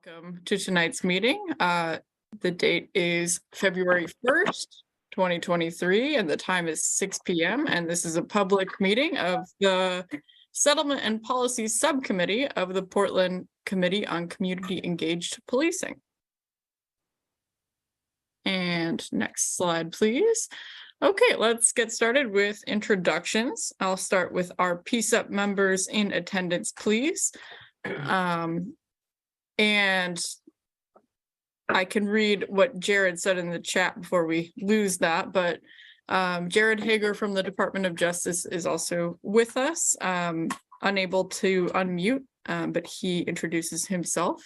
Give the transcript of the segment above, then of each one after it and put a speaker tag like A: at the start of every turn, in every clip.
A: Welcome to tonight's meeting. The date is February 1st, 2023, and the time is 6 p.m. And this is a public meeting of the Settlement and Policy Subcommittee of the Portland Committee on Community Engaged Policing. And next slide, please. Okay, let's get started with introductions. I'll start with our PCCEP members in attendance, please. And I can read what Jared said in the chat before we lose that, but Jared Hager from the Department of Justice is also with us, unable to unmute, but he introduces himself.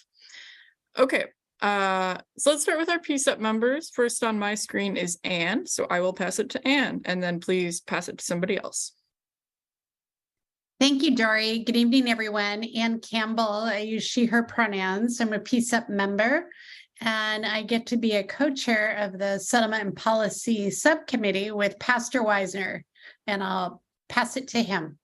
A: Okay, so let's start with our PCCEP members. First on my screen is Anne, so I will pass it to Anne, and then please pass it to somebody else.
B: Thank you, Dory. Good evening, everyone. Ann Campbell, I use she, her pronouns. I'm a PCCEP member, and I get to be a co-chair of the Settlement and Policy Subcommittee with Pastor Weisner, and I'll pass it to him.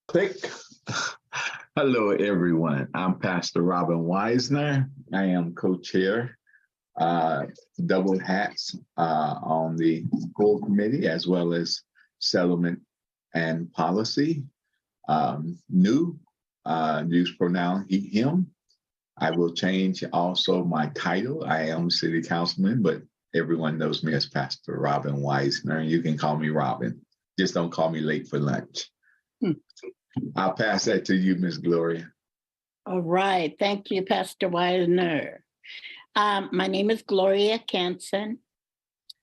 C: Click. Hello, everyone. I'm Pastor Robin Weisner. I am co-chair. Double hats on the full committee as well as settlement and policy. Use pronoun he, him. I will change also my title. I am city councilman, but everyone knows me as Pastor Robin Weisner, and you can call me Robin. Just don't call me late for lunch. I'll pass that to you, Ms. Gloria.
D: All right. Thank you, Pastor Weisner. My name is Gloria Canson.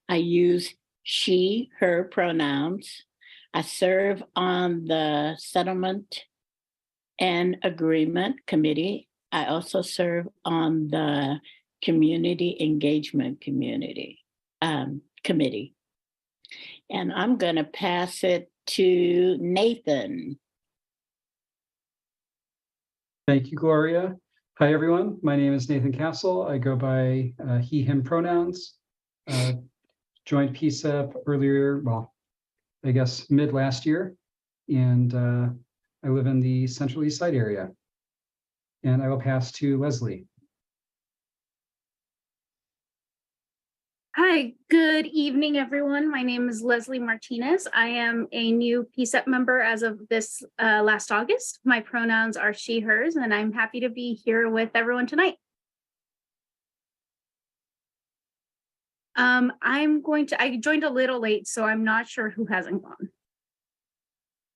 D: I use she, her pronouns. I serve on the Settlement and Agreement Committee. I also serve on the Community Engagement Committee. And I'm going to pass it to Nathan.
E: Thank you, Gloria. Hi, everyone. My name is Nathan Castle. I go by he, him pronouns. Joined PCCEP earlier, well, I guess mid last year. And I live in the Central East Side area. And I will pass to Leslie.
F: Hi, good evening, everyone. My name is Leslie Martinez. I am a new PCCEP member as of this last August. My pronouns are she, hers, and I'm happy to be here with everyone tonight. I joined a little late, so I'm not sure who hasn't gone.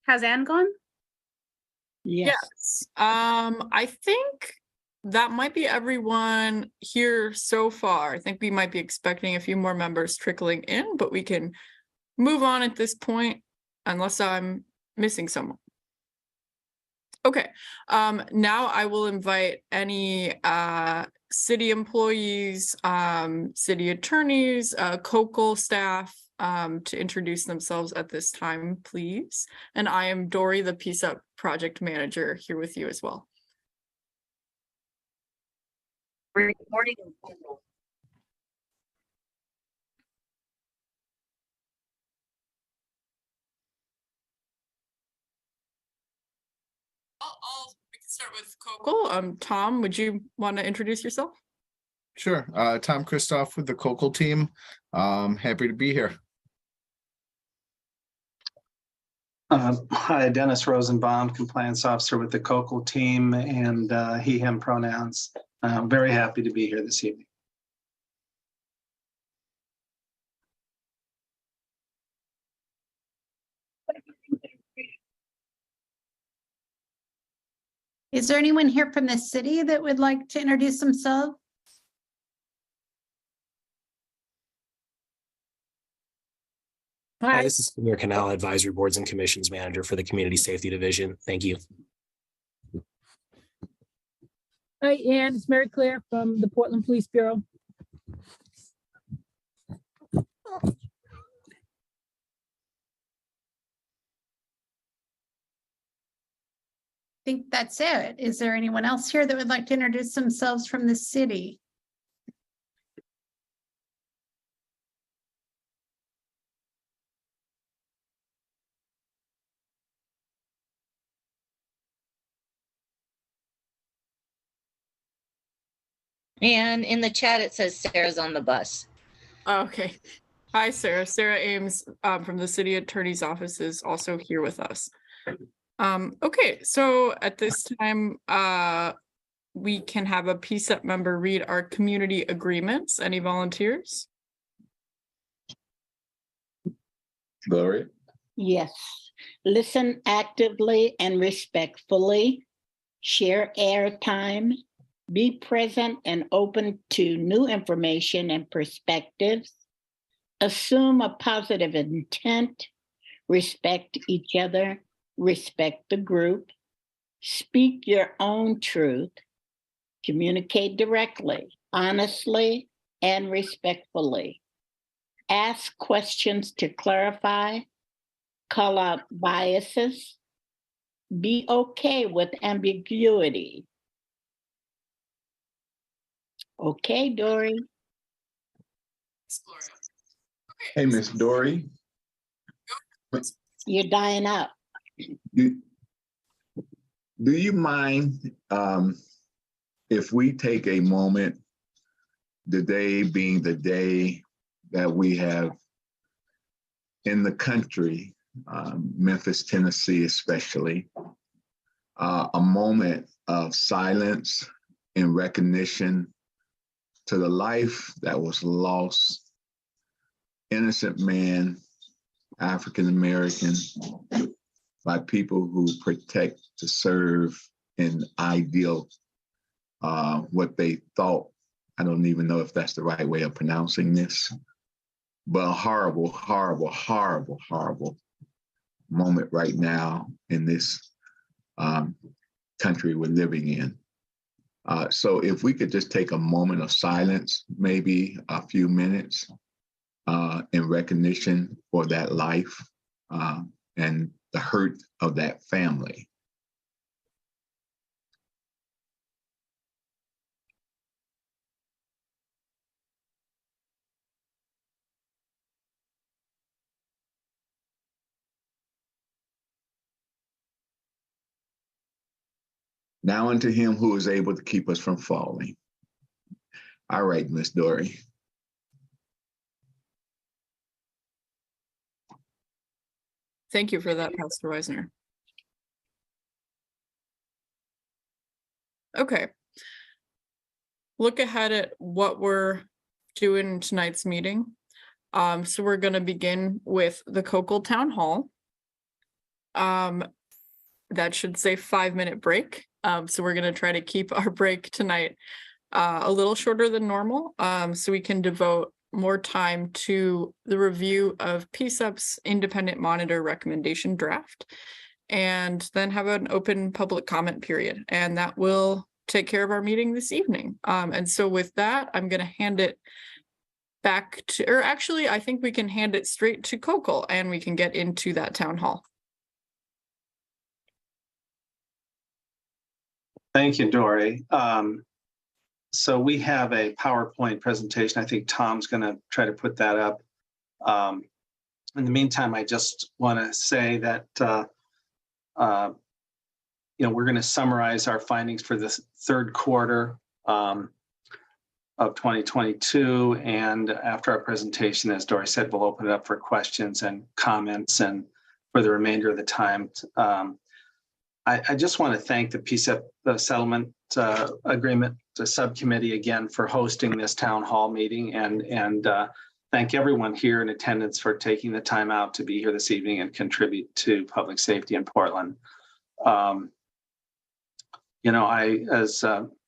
F: Has Anne gone?
A: Yes. I think that might be everyone here so far. I think we might be expecting a few more members trickling in, but we can move on at this point unless I'm missing someone. Okay, now I will invite any city employees, city attorneys, COCL staff to introduce themselves at this time, please. And I am Dory, the PCCEP project manager, here with you as well.
G: Good morning.
A: We can start with COCL. Tom, would you want to introduce yourself?
H: Sure. Tom Christoph with the COCL team. Happy to be here.
I: Hi, Dennis Rosenbaum, compliance officer with the COCL team, and he, him pronouns. I'm very happy to be here this evening.
B: Is there anyone here from the city that would like to introduce themselves?
J: Hi, this is Samir Canal, Advisory Boards and Commissions Manager for the Community Safety Division. Thank you.
G: Hi, Ann. It's Mary Claire from the Portland Police Bureau.
B: I think that's it. Is there anyone else here that would like to introduce themselves from the city?
K: And in the chat, it says Sarah's on the bus.
A: Okay. Hi, Sarah. Sarah Ames from the City Attorney's Office is also here with us. Okay, so at this time, we can have a PCCEP member read our community agreements. Any volunteers?
C: Gloria?
D: Yes. Listen actively and respectfully. Share airtime. Be present and open to new information and perspectives. Assume a positive intent. Respect each other. Respect the group. Speak your own truth. Communicate directly, honestly, and respectfully. Ask questions to clarify. Call out biases. Be okay with ambiguity. Okay, Dory.
C: Hey, Miss Dory.
D: You're dying out.
C: Do you mind if we take a moment, the day being the day that we have in the country, Memphis, Tennessee especially, a moment of silence in recognition to the life that was lost, innocent man, African-American, by people who protect to serve in ideal, what they thought, I don't even know if that's the right way of pronouncing this, but a horrible, horrible, horrible, horrible moment right now in this country we're living in. So if we could just take a moment of silence, maybe a few minutes in recognition for that life and the hurt of that family. Now unto him who is able to keep us from falling. All right, Miss Dory.
A: Thank you for that, Pastor Weisner. Okay. Look ahead at what we're doing in tonight's meeting. So we're going to begin with the COCL Town Hall. That should say 5-minute break. So we're going to try to keep our break tonight a little shorter than normal, so we can devote more time to the review of PCCEP's independent monitor recommendation draft, and then have an open public comment period. And that will take care of our meeting this evening. And so with that, I'm going to hand it back to, or actually, I think we can hand it straight to COCL and we can get into that town hall.
I: Thank you, Dory. So we have a PowerPoint presentation. I think Tom's going to try to put that up. In the meantime, I just want to say that we're going to summarize our findings for the third quarter of 2022. And after our presentation, as Dory said, we'll open it up for questions and comments. And for the remainder of the time, I just want to thank the PCCEP settlement agreement subcommittee again for hosting this town hall meeting, and thank everyone here in attendance for taking the time out to be here this evening and contribute to public safety in Portland. As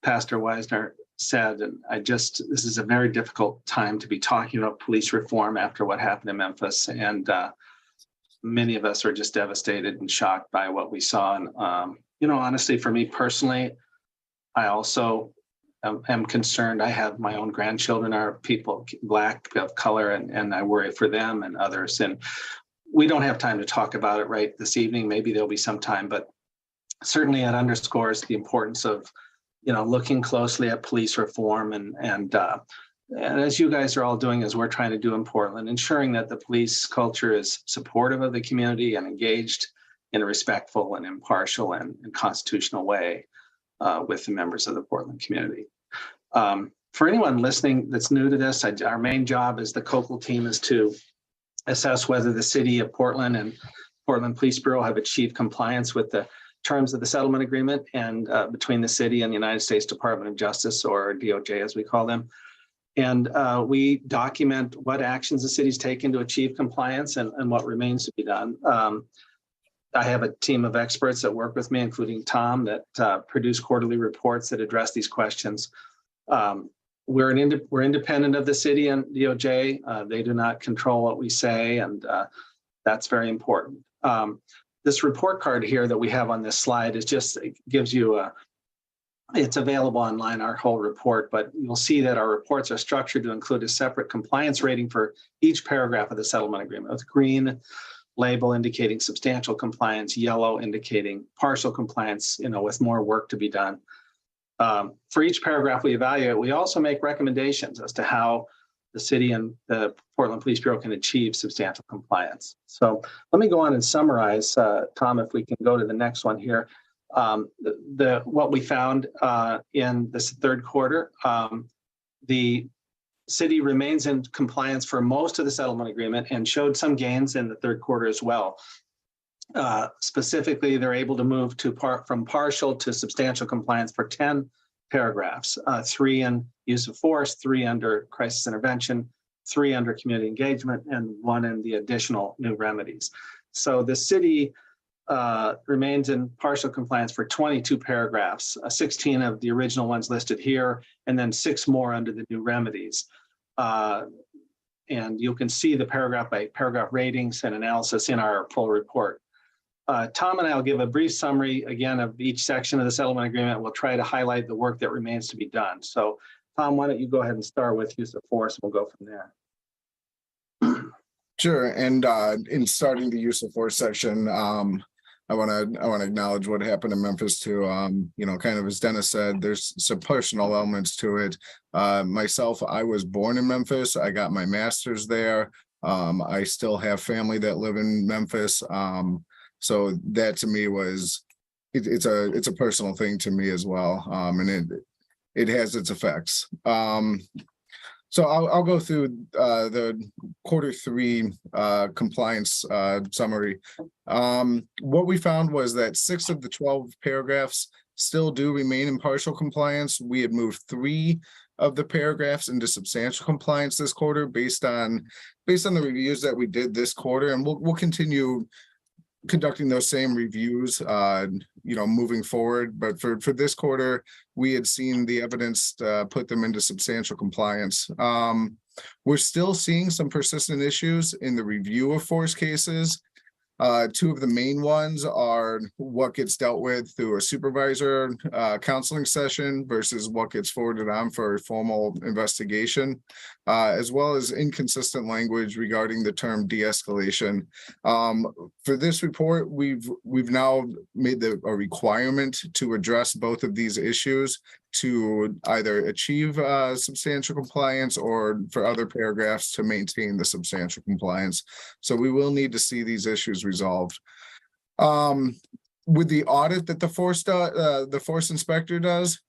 I: Pastor Weisner said, and this is a very difficult time to be talking about police reform after what happened in Memphis, and many of us are just devastated and shocked by what we saw. And honestly, for me personally, I also am concerned. I have my own grandchildren are people, Black, of color, and I worry for them and others. And we don't have time to talk about it right this evening. Maybe there'll be some time, but certainly it underscores the importance of, looking closely at police reform and as you guys are all doing, as we're trying to do in Portland, ensuring that the police culture is supportive of the community and engaged in a respectful and impartial and constitutional way with the members of the Portland community. For anyone listening that's new to this, our main job as the COCL team is to assess whether the city of Portland and Portland Police Bureau have achieved compliance with the terms of the settlement agreement and between the city and the United States Department of Justice, or DOJ as we call them. And we document what actions the city's taken to achieve compliance and what remains to be done. I have a team of experts that work with me, including Tom, that produce quarterly reports that address these questions. We're independent of the city and DOJ. They do not control what we say, and that's very important. This report card here that we have on this slide is just, it gives you it's available online, our whole report, but you'll see that our reports are structured to include a separate compliance rating for each paragraph of the settlement agreement, with green label indicating substantial compliance, yellow indicating partial compliance, with more work to be done. For each paragraph we evaluate, we also make recommendations as to how the city and the Portland Police Bureau can achieve substantial compliance. So let me go on and summarize, Tom, if we can go to the next one here. What we found in this third quarter, the city remains in compliance for most of the settlement agreement and showed some gains in the third quarter as well. Specifically, they're able to move from partial to substantial compliance for 10 paragraphs, 3 in use of force, 3 under crisis intervention, 3 under community engagement, and 1 in the additional new remedies. So the city remains in partial compliance for 22 paragraphs, 16 of the original ones listed here, and then 6 more under the new remedies. And you can see the paragraph by paragraph ratings and analysis in our full report. Tom and I will give a brief summary again of each section of the settlement agreement. We'll try to highlight the work that remains to be done. So Tom, why don't you go ahead and start with use of force, and we'll go from there.
H: Sure. And in starting the use of force section, I want to acknowledge what happened in Memphis too. Kind of as Dennis said, there's some personal elements to it. Myself, I was born in Memphis. I got my master's there. I still have family that live in Memphis. So that to me was, it's a personal thing to me as well. And it has its effects. So I'll go through the Q3 compliance summary. What we found was that 6 of the 12 paragraphs still do remain in partial compliance. We had moved 3 of the paragraphs into substantial compliance this quarter based on the reviews that we did this quarter, and we'll continue conducting those same reviews moving forward. But for this quarter, we had seen the evidence put them into substantial compliance. We're still seeing some persistent issues in the review of force cases. 2 of the main ones are what gets dealt with through a supervisor counseling session versus what gets forwarded on for a formal investigation, as well as inconsistent language regarding the term de-escalation. For this report, we've now made a requirement to address both of these issues to either achieve substantial compliance or for other paragraphs to maintain the substantial compliance. So we will need to see these issues resolved. With the audit that the force inspector does,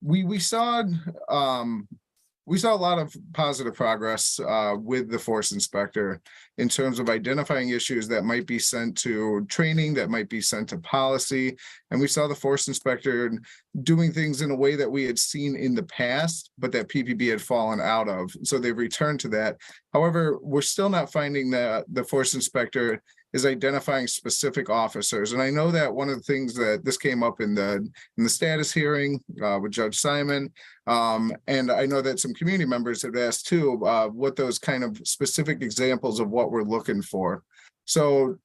H: we saw a lot of positive progress with the force inspector in terms of identifying issues that might be sent to training, that might be sent to policy. And we saw the force inspector doing things in a way that we had seen in the past, but that PPB had fallen out of. So they've returned to that. However, we're still not finding that the force inspector is identifying specific officers. And I know that one of the things that this came up in the status hearing with Judge Simon, and I know that some community members have asked too, what those kind of specific examples of what we're looking for. So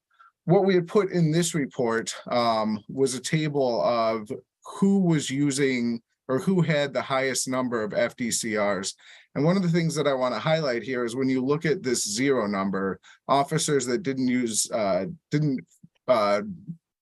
H: what we had put in this report was a table of who was using or who had the highest number of FDCRs. And one of the things that I want to highlight here is when you look at this 0 number, officers that didn't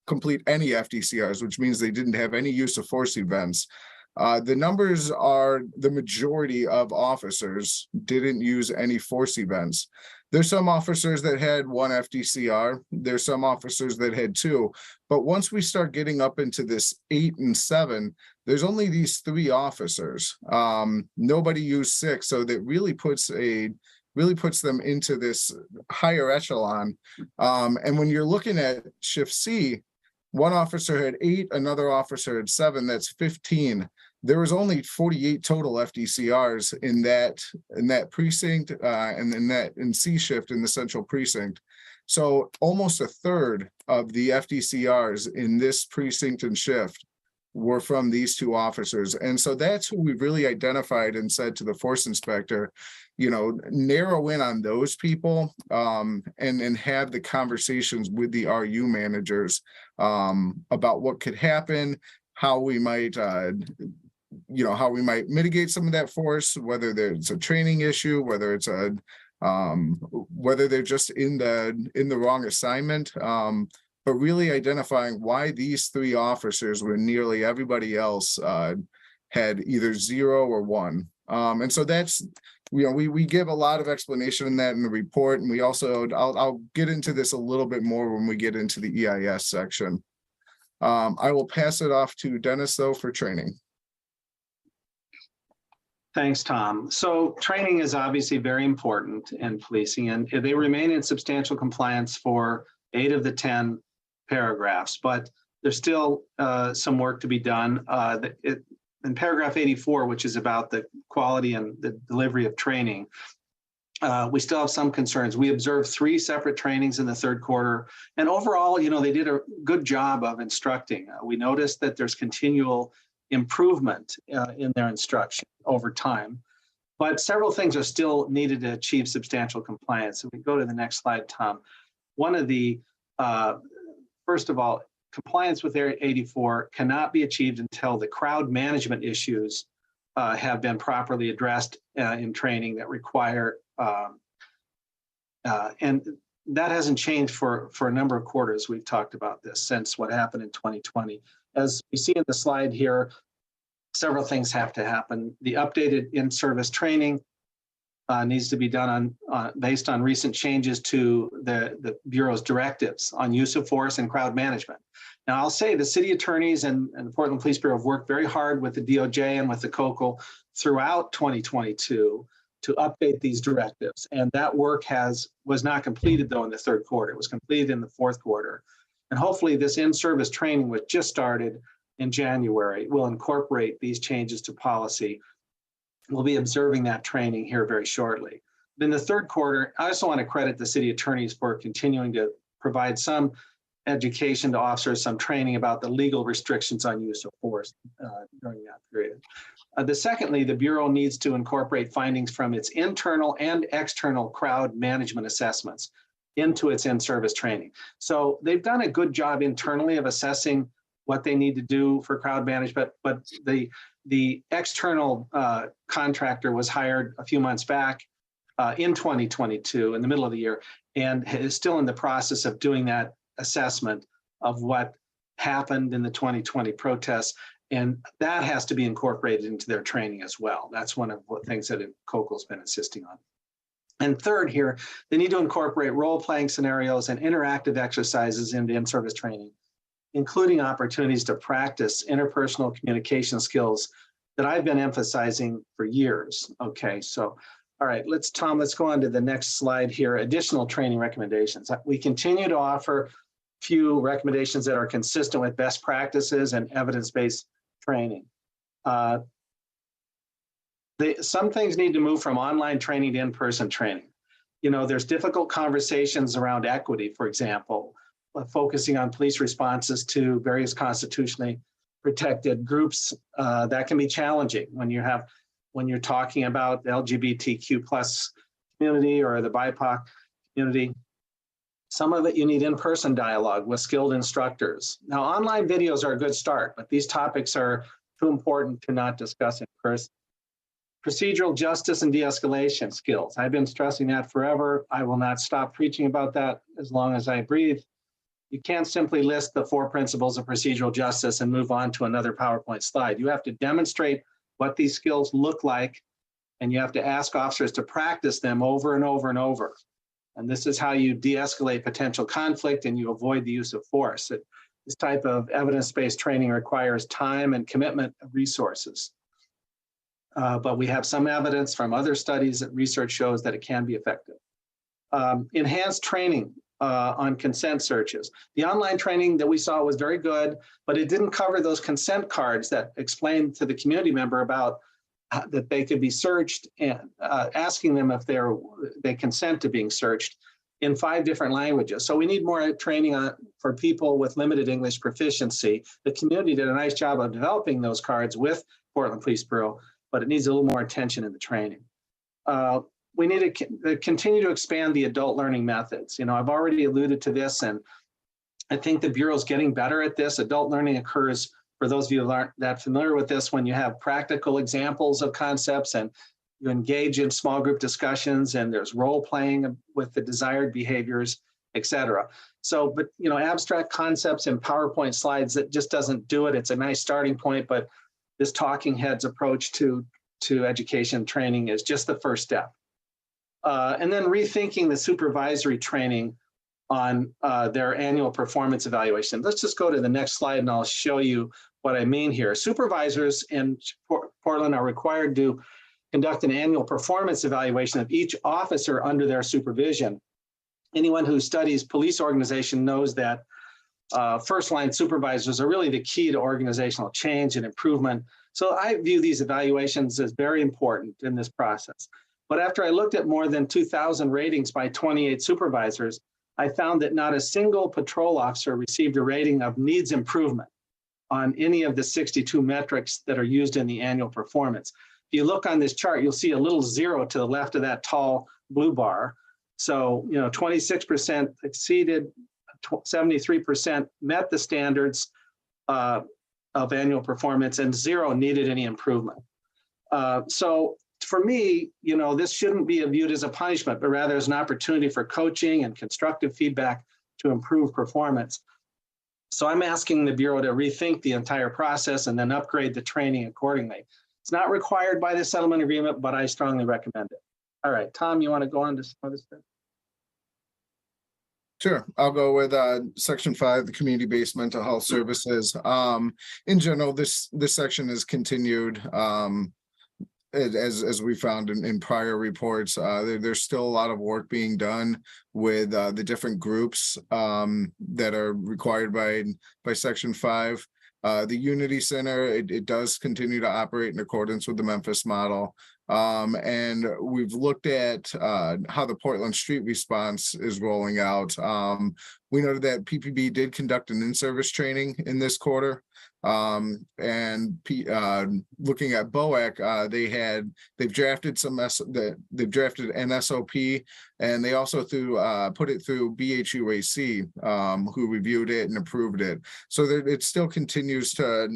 H: complete any FDCRs, which means they didn't have any use of force events. The numbers are the majority of officers didn't use any force events. There's some officers that had 1 FDCR. There's some officers that had 2. But once we start getting up into this 8 and 7, there's only these 3 officers. Nobody used 6, so that really puts them into this higher echelon. And when you're looking at shift C, one officer had 8, another officer had 7, that's 15. There was only 48 total FDCRs in that precinct, and in C shift in the central precinct. So almost a third of the FDCRs in this precinct and shift were from these 2 officers. And so that's who we really identified and said to the force inspector, narrow in on those people, and have the conversations with the RU managers about what could happen, how we might mitigate some of that force, whether there's a training issue, whether it's whether they're just in the wrong assignment, but really identifying why these 3 officers, when nearly everybody else had either 0 or 1. And so that's, we give a lot of explanation in that in the report, and we also, I'll get into this a little bit more when we get into the EIS section. I will pass it off to Dennis, though, for training.
I: Thanks, Tom. So training is obviously very important in policing, and they remain in substantial compliance for 8 of the 10 paragraphs, but there's still some work to be done. In paragraph 84, which is about the quality and the delivery of training, we still have some concerns. We observed 3 separate trainings in the 3rd quarter, and overall, they did a good job of instructing. We noticed that there's continual improvement in their instruction over time, but several things are still needed to achieve substantial compliance. If we go to the next slide, Tom, one of the, first of all, compliance with Area 84 cannot be achieved until the crowd management issues have been properly addressed in training that require, and that hasn't changed for a number of quarters. We've talked about this since what happened in 2020. As we see in the slide here, several things have to happen. The updated in-service training needs to be done based on recent changes to the Bureau's directives on use of force and crowd management. Now, I'll say the city attorneys and the Portland Police Bureau have worked very hard with the DOJ and with the COCL throughout 2022 to update these directives. And that work was not completed, though, in the 3rd quarter. It was completed in the 4th quarter. And hopefully this in-service training, which just started in January, will incorporate these changes to policy. We'll be observing that training here very shortly. In the 3rd quarter, I also want to credit the city attorneys for continuing to provide some education to officers, some training about the legal restrictions on use of force during that period. Secondly, the Bureau needs to incorporate findings from its internal and external crowd management assessments into its in-service training. So they've done a good job internally of assessing what they need to do for crowd management, but the external contractor was hired a few months back in 2022, in the middle of the year, and is still in the process of doing that assessment of what happened in the 2020 protests, and that has to be incorporated into their training as well. That's one of the things that COCL's been insisting on. And third here, they need to incorporate role-playing scenarios and interactive exercises into in-service training, including opportunities to practice interpersonal communication skills that I've been emphasizing for years. Okay, so, all right, let's go on to the next slide here, additional training recommendations. We continue to offer few recommendations that are consistent with best practices and evidence-based training. Some things need to move from online training to in-person training. There's difficult conversations around equity, for example, focusing on police responses to various constitutionally protected groups. That can be challenging when you're talking about the LGBTQ plus community or the BIPOC community. Some of it you need in-person dialogue with skilled instructors. Now, online videos are a good start, but these topics are too important to not discuss in person. Procedural justice and de-escalation skills. I've been stressing that forever. I will not stop preaching about that as long as I breathe. You can't simply list the 4 principles of procedural justice and move on to another PowerPoint slide. You have to demonstrate what these skills look like, and you have to ask officers to practice them over and over and over. And this is how you de-escalate potential conflict and you avoid the use of force. This type of evidence-based training requires time and commitment of resources. But we have some evidence from other studies that research shows that it can be effective. Enhanced training on consent searches. The online training that we saw was very good, but it didn't cover those consent cards that explained to the community member about that they could be searched and asking them if they consent to being searched in 5 different languages. So we need more training for people with limited English proficiency. The community did a nice job of developing those cards with Portland Police Bureau, but it needs a little more attention in the training. We need to continue to expand the adult learning methods. You know, I've already alluded to this, and I think the Bureau is getting better at this. Adult learning occurs, for those of you who aren't that familiar with this, when you have practical examples of concepts and you engage in small group discussions and there's role playing with the desired behaviors, et cetera. So, but, you know, abstract concepts and PowerPoint slides, that just doesn't do it. It's a nice starting point, but this talking heads approach to education training is just the first step. And then rethinking the supervisory training on their annual performance evaluation. Let's just go to the next slide and I'll show you what I mean here. Supervisors in Portland are required to conduct an annual performance evaluation of each officer under their supervision. Anyone who studies police organization knows that first-line supervisors are really the key to organizational change and improvement. So I view these evaluations as very important in this process. But after I looked at more than 2,000 ratings by 28 supervisors, I found that not a single patrol officer received a rating of needs improvement on any of the 62 metrics that are used in the annual performance. If you look on this chart, you'll see a little 0 to the left of that tall blue bar. So, you know, 26% exceeded, 73% met the standards of annual performance, and 0 needed any improvement. So for me, you know, this shouldn't be viewed as a punishment, but rather as an opportunity for coaching and constructive feedback to improve performance. So I'm asking the Bureau to rethink the entire process and then upgrade the training accordingly. It's not required by the settlement agreement, but I strongly recommend it. All right, Tom, you want to go on to some other stuff?
H: Sure, I'll go with section 5, the community-based mental health services. In general, this section is continued as we found in prior reports. There's still a lot of work being done with the different groups that are required by section 5. The Unity Center, it does continue to operate in accordance with the Memphis model. And we've looked at how the Portland Street response is rolling out. We noted that PPB did conduct an in-service training in this quarter. And looking at BOAC, they've drafted they've drafted an SOP, and they also put it through BHUAC, who reviewed it and approved it. So it still continues to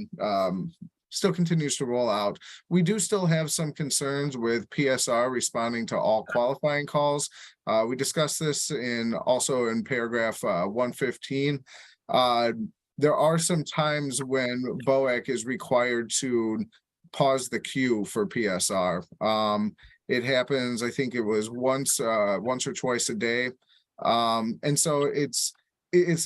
H: roll out. We do still have some concerns with PSR responding to all qualifying calls. We discussed this also in paragraph 115. There are some times when BOAC is required to pause the queue for PSR. It happens, I think it was once or twice a day. And so it's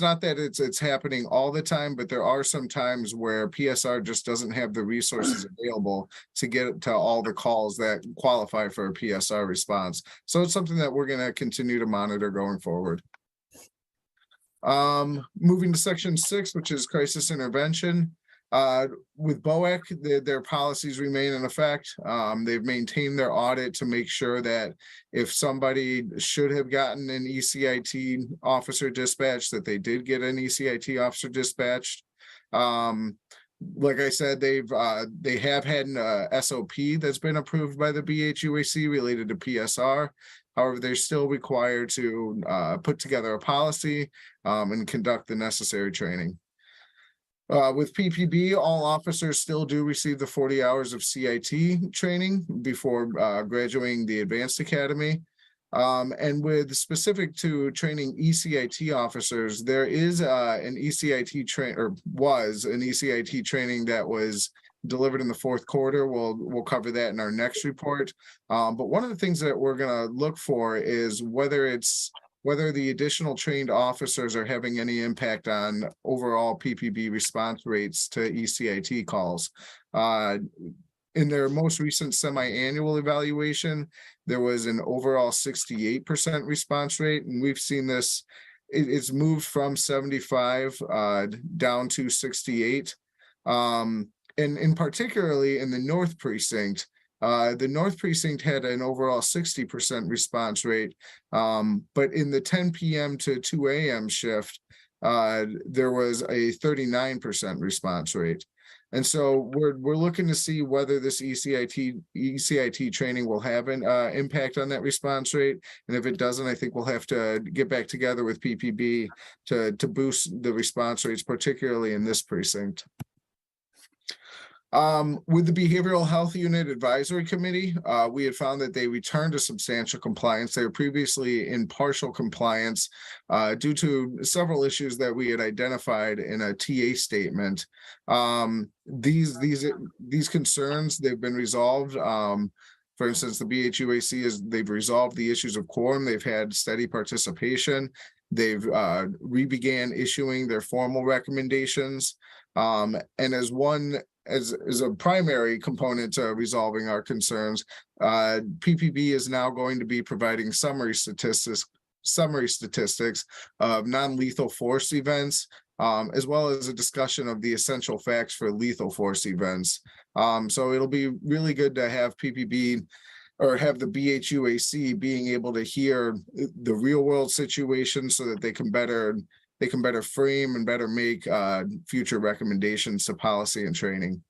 H: not that it's happening all the time, but there are some times where PSR just doesn't have the resources available to get to all the calls that qualify for a PSR response. So it's something that we're going to continue to monitor going forward. Moving to section 6, which is crisis intervention. With BOAC, their policies remain in effect. They've maintained their audit to make sure that if somebody should have gotten an ECIT officer dispatched, that they did get an ECIT officer dispatched. Like I said, they have had an SOP that's been approved by the BHUAC related to PSR. However, they're still required to put together a policy and conduct the necessary training. With PPB, all officers still do receive the 40 hours of CIT training before graduating the Advanced Academy. And with specific to training ECIT officers, there is an ECIT training that was delivered in the fourth quarter. We'll cover that in our next report. But one of the things that we're going to look for is whether it's whether the additional trained officers are having any impact on overall PPB response rates to ECIT calls. In their most recent semi-annual evaluation, there was an overall 68% response rate, and we've seen this, it's moved from 75 down to 68. And in particularly in the North Precinct, the North Precinct had an overall 60% response rate, but in the 10 p.m. to 2 a.m. shift, there was a 39% response rate. And so we're looking to see whether this ECIT training will have an impact on that response rate. And if it doesn't, I think we'll have to get back together with PPB to boost the response rates, particularly in this precinct. With the Behavioral Health Unit Advisory Committee, we had found that they returned to substantial compliance. They were previously in partial compliance due to several issues that we had identified in a TA statement. These concerns, they've been resolved. For instance, the BHUAC they've resolved the issues of quorum. They've had steady participation. They've re-began issuing their formal recommendations. And as a primary component to resolving our concerns, PPB is now going to be providing summary statistics of non-lethal force events, as well as a discussion of the essential facts for lethal force events. So it'll be really good to have PPB or have the BHUAC being able to hear the real world situation so that they can better frame and better make future recommendations to policy and training.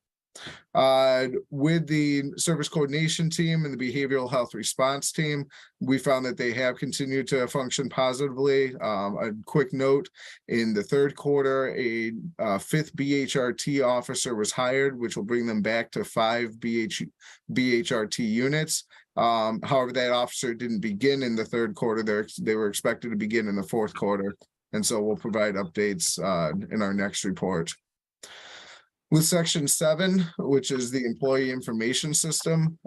H: With the service coordination team and the behavioral health response team, we found that they have continued to function positively. A quick note, in the third quarter, a fifth BHRT officer was hired, which will bring them back to 5 BHRT units. However, that officer didn't begin in the third quarter. They were expected to begin in the fourth quarter. And so we'll provide updates in our next report. With Section 7, which is the employee information system,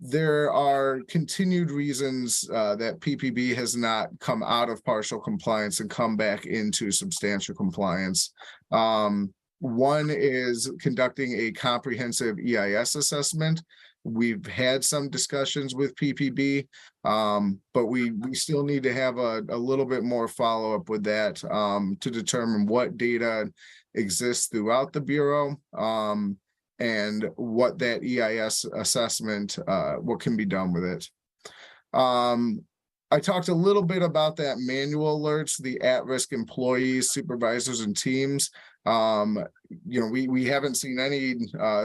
H: there are continued reasons that PPB has not come out of partial compliance and come back into substantial compliance. One is conducting a comprehensive EIS assessment. We've had some discussions with PPB, but we still need to have a little bit more follow-up with that to determine what data exists throughout the Bureau and what that EIS assessment, what can be done with it. I talked a little bit about that manual alerts, the at-risk employees, supervisors, and teams. We haven't seen any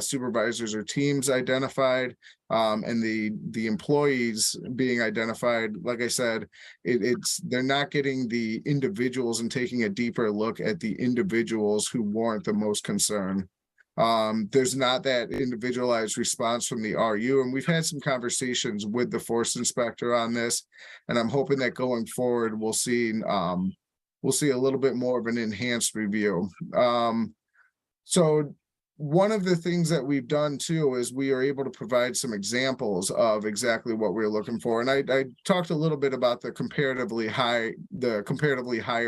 H: supervisors or teams identified, and the employees being identified. Like I said, they're not getting the individuals and taking a deeper look at the individuals who warrant the most concern. There's not that individualized response from the RU, and we've had some conversations with the force inspector on this, and I'm hoping that going forward we'll see a little bit more of an enhanced review. So one of the things that we've done too is we are able to provide some examples of exactly what we're looking for. And I talked a little bit about the comparatively higher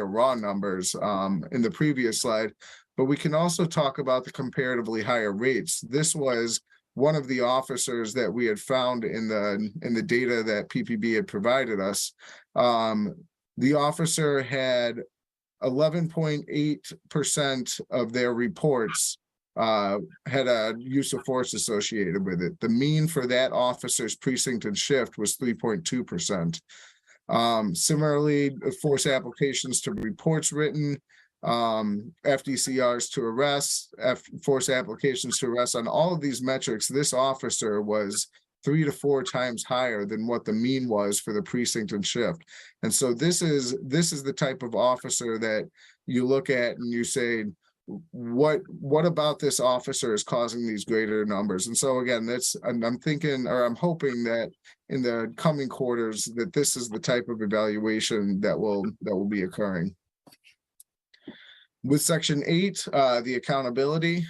H: raw numbers in the previous slide, but we can also talk about the comparatively higher rates. This was one of the officers that we had found in the data that PPB had provided us. The officer had 11.8% of their reports had a use of force associated with it. The mean for that officer's precinct and shift was 3.2%. Similarly, force applications to reports written, FDCRs to arrests, force applications to arrests, on all of these metrics, this officer was 3 to 4 times higher than what the mean was for the precinct and shift. And so this is the type of officer that you look at and you say, what about this officer is causing these greater numbers? And so again, I'm thinking, or I'm hoping that in the coming quarters that this is the type of evaluation that will be occurring. With Section 8, the accountability,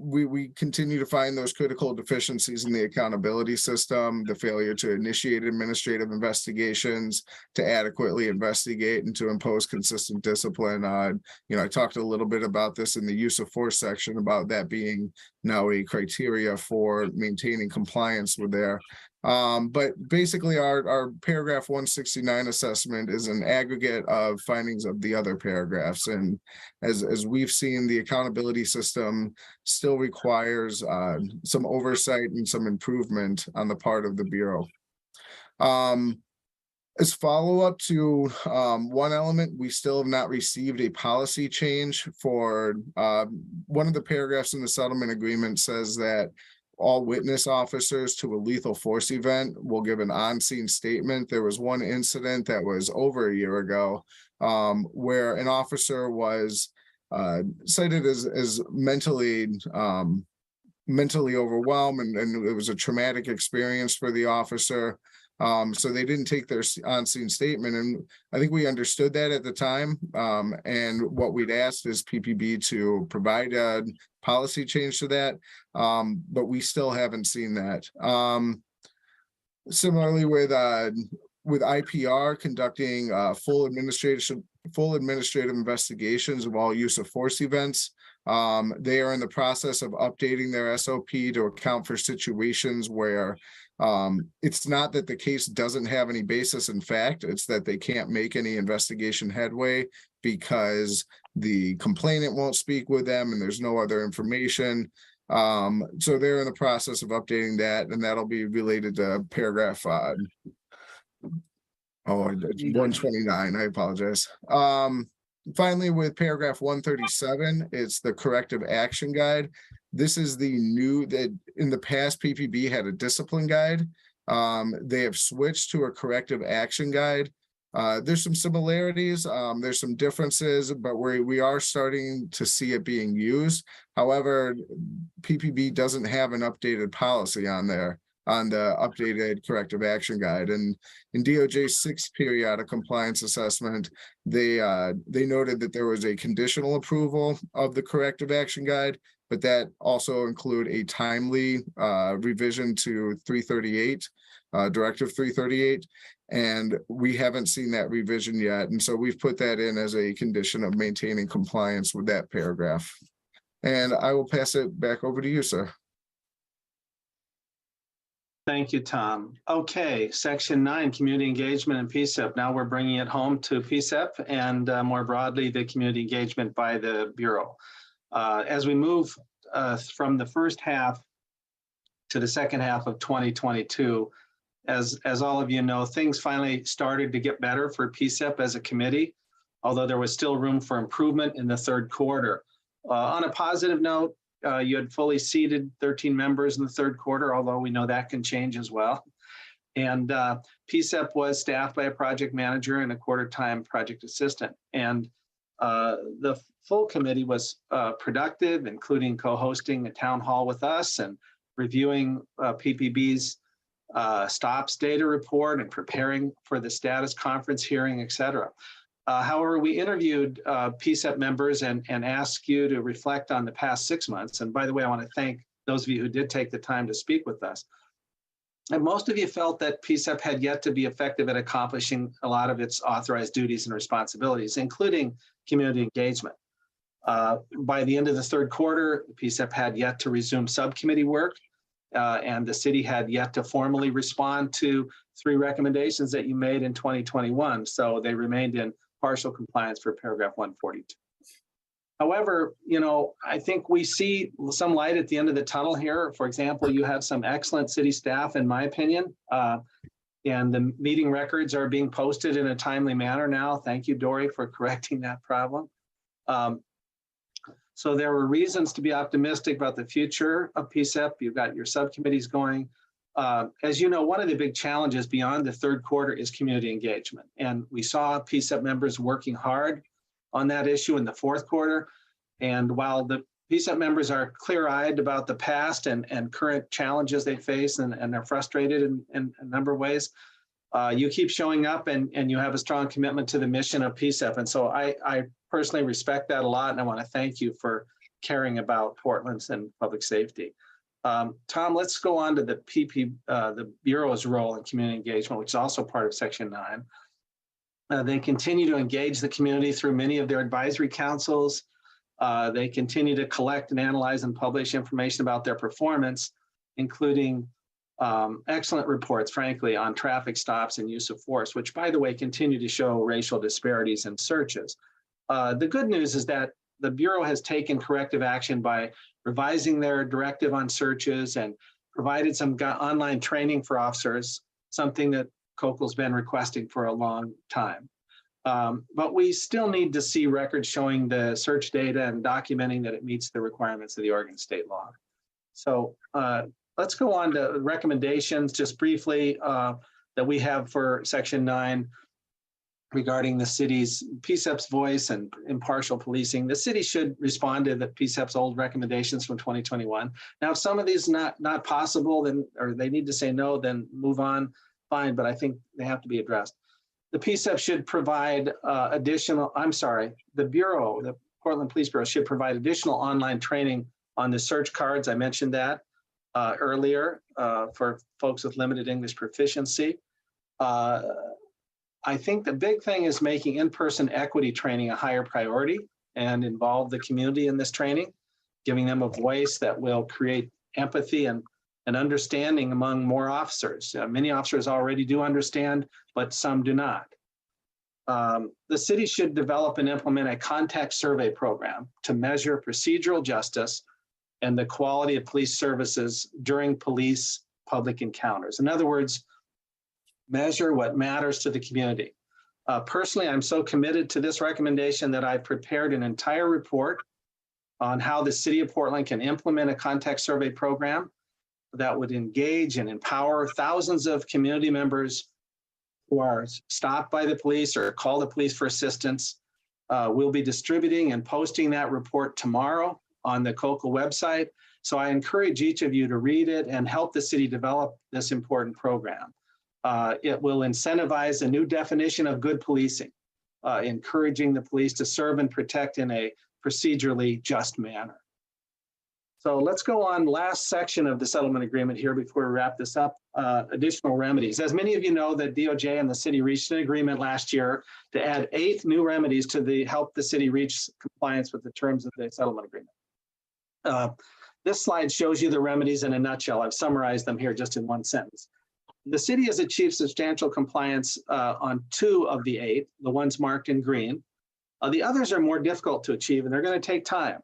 H: we continue to find those critical deficiencies in the accountability system, the failure to initiate administrative investigations, to adequately investigate and to impose consistent discipline. I talked a little bit about this in the use of force section about that being now a criteria for maintaining compliance with there. But basically our paragraph 169 assessment is an aggregate of findings of the other paragraphs. And as we've seen, the accountability system still requires some oversight and some improvement on the part of the Bureau. As follow-up to one element, we still have not received a policy change for one of the paragraphs in the settlement agreement says that all witness officers to a lethal force event will give an on-scene statement. There was one incident that was over a year ago where an officer was cited as mentally overwhelmed, and it was a traumatic experience for the officer. So they didn't take their on-scene statement, and I think we understood that at the time. And what we'd asked is PPB to provide a policy change to that, but we still haven't seen that. Similarly, with IPR conducting full administrative investigations of all use of force events. They are in the process of updating their SOP to account for situations where it's not that the case doesn't have any basis in fact, it's that they can't make any investigation headway because the complainant won't speak with them and there's no other information. So they're in the process of updating that, and that'll be related to paragraph 129. I apologize. Finally, with paragraph 137, it's the corrective action guide. This is the new that in the past PPB had a discipline guide. They have switched to a corrective action guide. There's some similarities, there's some differences, but we are starting to see it being used. However, PPB doesn't have an updated policy on there on the updated corrective action guide. And in DOJ's 6th periodic compliance assessment, they noted that there was a conditional approval of the corrective action guide, but that also include a timely revision to 338, Directive 338. And we haven't seen that revision yet. And so we've put that in as a condition of maintaining compliance with that paragraph. And I will pass it back over to you, sir.
I: Thank you, Tom. Okay, section 9, community engagement and PCCEP. Now we're bringing it home to PCCEP and more broadly, the community engagement by the Bureau. As we move from the first half to the second half of 2022, as all of you know, things finally started to get better for PCCEP as a committee, although there was still room for improvement in the third quarter. On a positive note, you had fully seated 13 members in the third quarter, although we know that can change as well. And PCCEP was staffed by a project manager and a quarter-time project assistant. And the full committee was productive, including co-hosting a town hall with us and reviewing PPB's STOPS data report and preparing for the status conference hearing, et cetera. However, we interviewed PCCEP members and asked you to reflect on the past 6 months. And by the way, I want to thank those of you who did take the time to speak with us. And most of you felt that PCCEP had yet to be effective at accomplishing a lot of its authorized duties and responsibilities, including community engagement. By the end of the third quarter, PCCEP had yet to resume subcommittee work, and the city had yet to formally respond to 3 recommendations that you made in 2021. So they remained in partial compliance for paragraph 142. However, I think we see some light at the end of the tunnel here. For example, you have some excellent city staff, in my opinion, and the meeting records are being posted in a timely manner now. Thank you, Dory, for correcting that problem. So there were reasons to be optimistic about the future of PCCEP. You've got your subcommittees going. As you know, one of the big challenges beyond the third quarter is community engagement. And we saw PCCEP members working hard on that issue in the fourth quarter. And while the PCCEP members are clear-eyed about the past and current challenges they face and they're frustrated in a number of ways, you keep showing up and you have a strong commitment to the mission of PCCEP. And so I personally respect that a lot. And I want to thank you for caring about Portland's and public safety. Tom, let's go on to the the Bureau's role in community engagement, which is also part of Section 9. They continue to engage the community through many of their advisory councils. They continue to collect and analyze and publish information about their performance, including excellent reports, frankly, on traffic stops and use of force, which, by the way, continue to show racial disparities in searches. The good news is that the Bureau has taken corrective action by revising their directive on searches and provided some online training for officers, something that COCL's been requesting for a long time. But we still need to see records showing the search data and documenting that it meets the requirements of the Oregon state law. So let's go on to recommendations just briefly that we have for Section 9 regarding the city's PCCEP's voice and impartial policing. The city should respond to the PCCEP's old recommendations from 2021. Now, if some of these not possible, then or they need to say no, then move on, fine, but I think they have to be addressed. The PCCEP should provide the Bureau, the Portland Police Bureau should provide additional online training on the search cards. I mentioned that earlier for folks with limited English proficiency. I think the big thing is making in-person equity training a higher priority and involve the community in this training, giving them a voice that will create empathy and understanding among more officers. Many officers already do understand, but some do not. The city should develop and implement a context survey program to measure procedural justice and the quality of police services during police-public encounters. In other words, measure what matters to the community. Personally, I'm so committed to this recommendation that I've prepared an entire report on how the city of Portland can implement a context survey program that would engage and empower thousands of community members who are stopped by the police or call the police for assistance. We'll be distributing and posting that report tomorrow on the COCL website. So I encourage each of you to read it and help the city develop this important program. It will incentivize a new definition of good policing, encouraging the police to serve and protect in a procedurally just manner. So let's go on, last section of the settlement agreement here before we wrap this up, additional remedies. As many of you know, the DOJ and the city reached an agreement last year to add 8 new remedies to help the city reach compliance with the terms of the settlement agreement. This slide shows you the remedies in a nutshell. I've summarized them here just in one sentence. The city has achieved substantial compliance on 2 of the 8, the ones marked in green. The others are more difficult to achieve, and they're going to take time.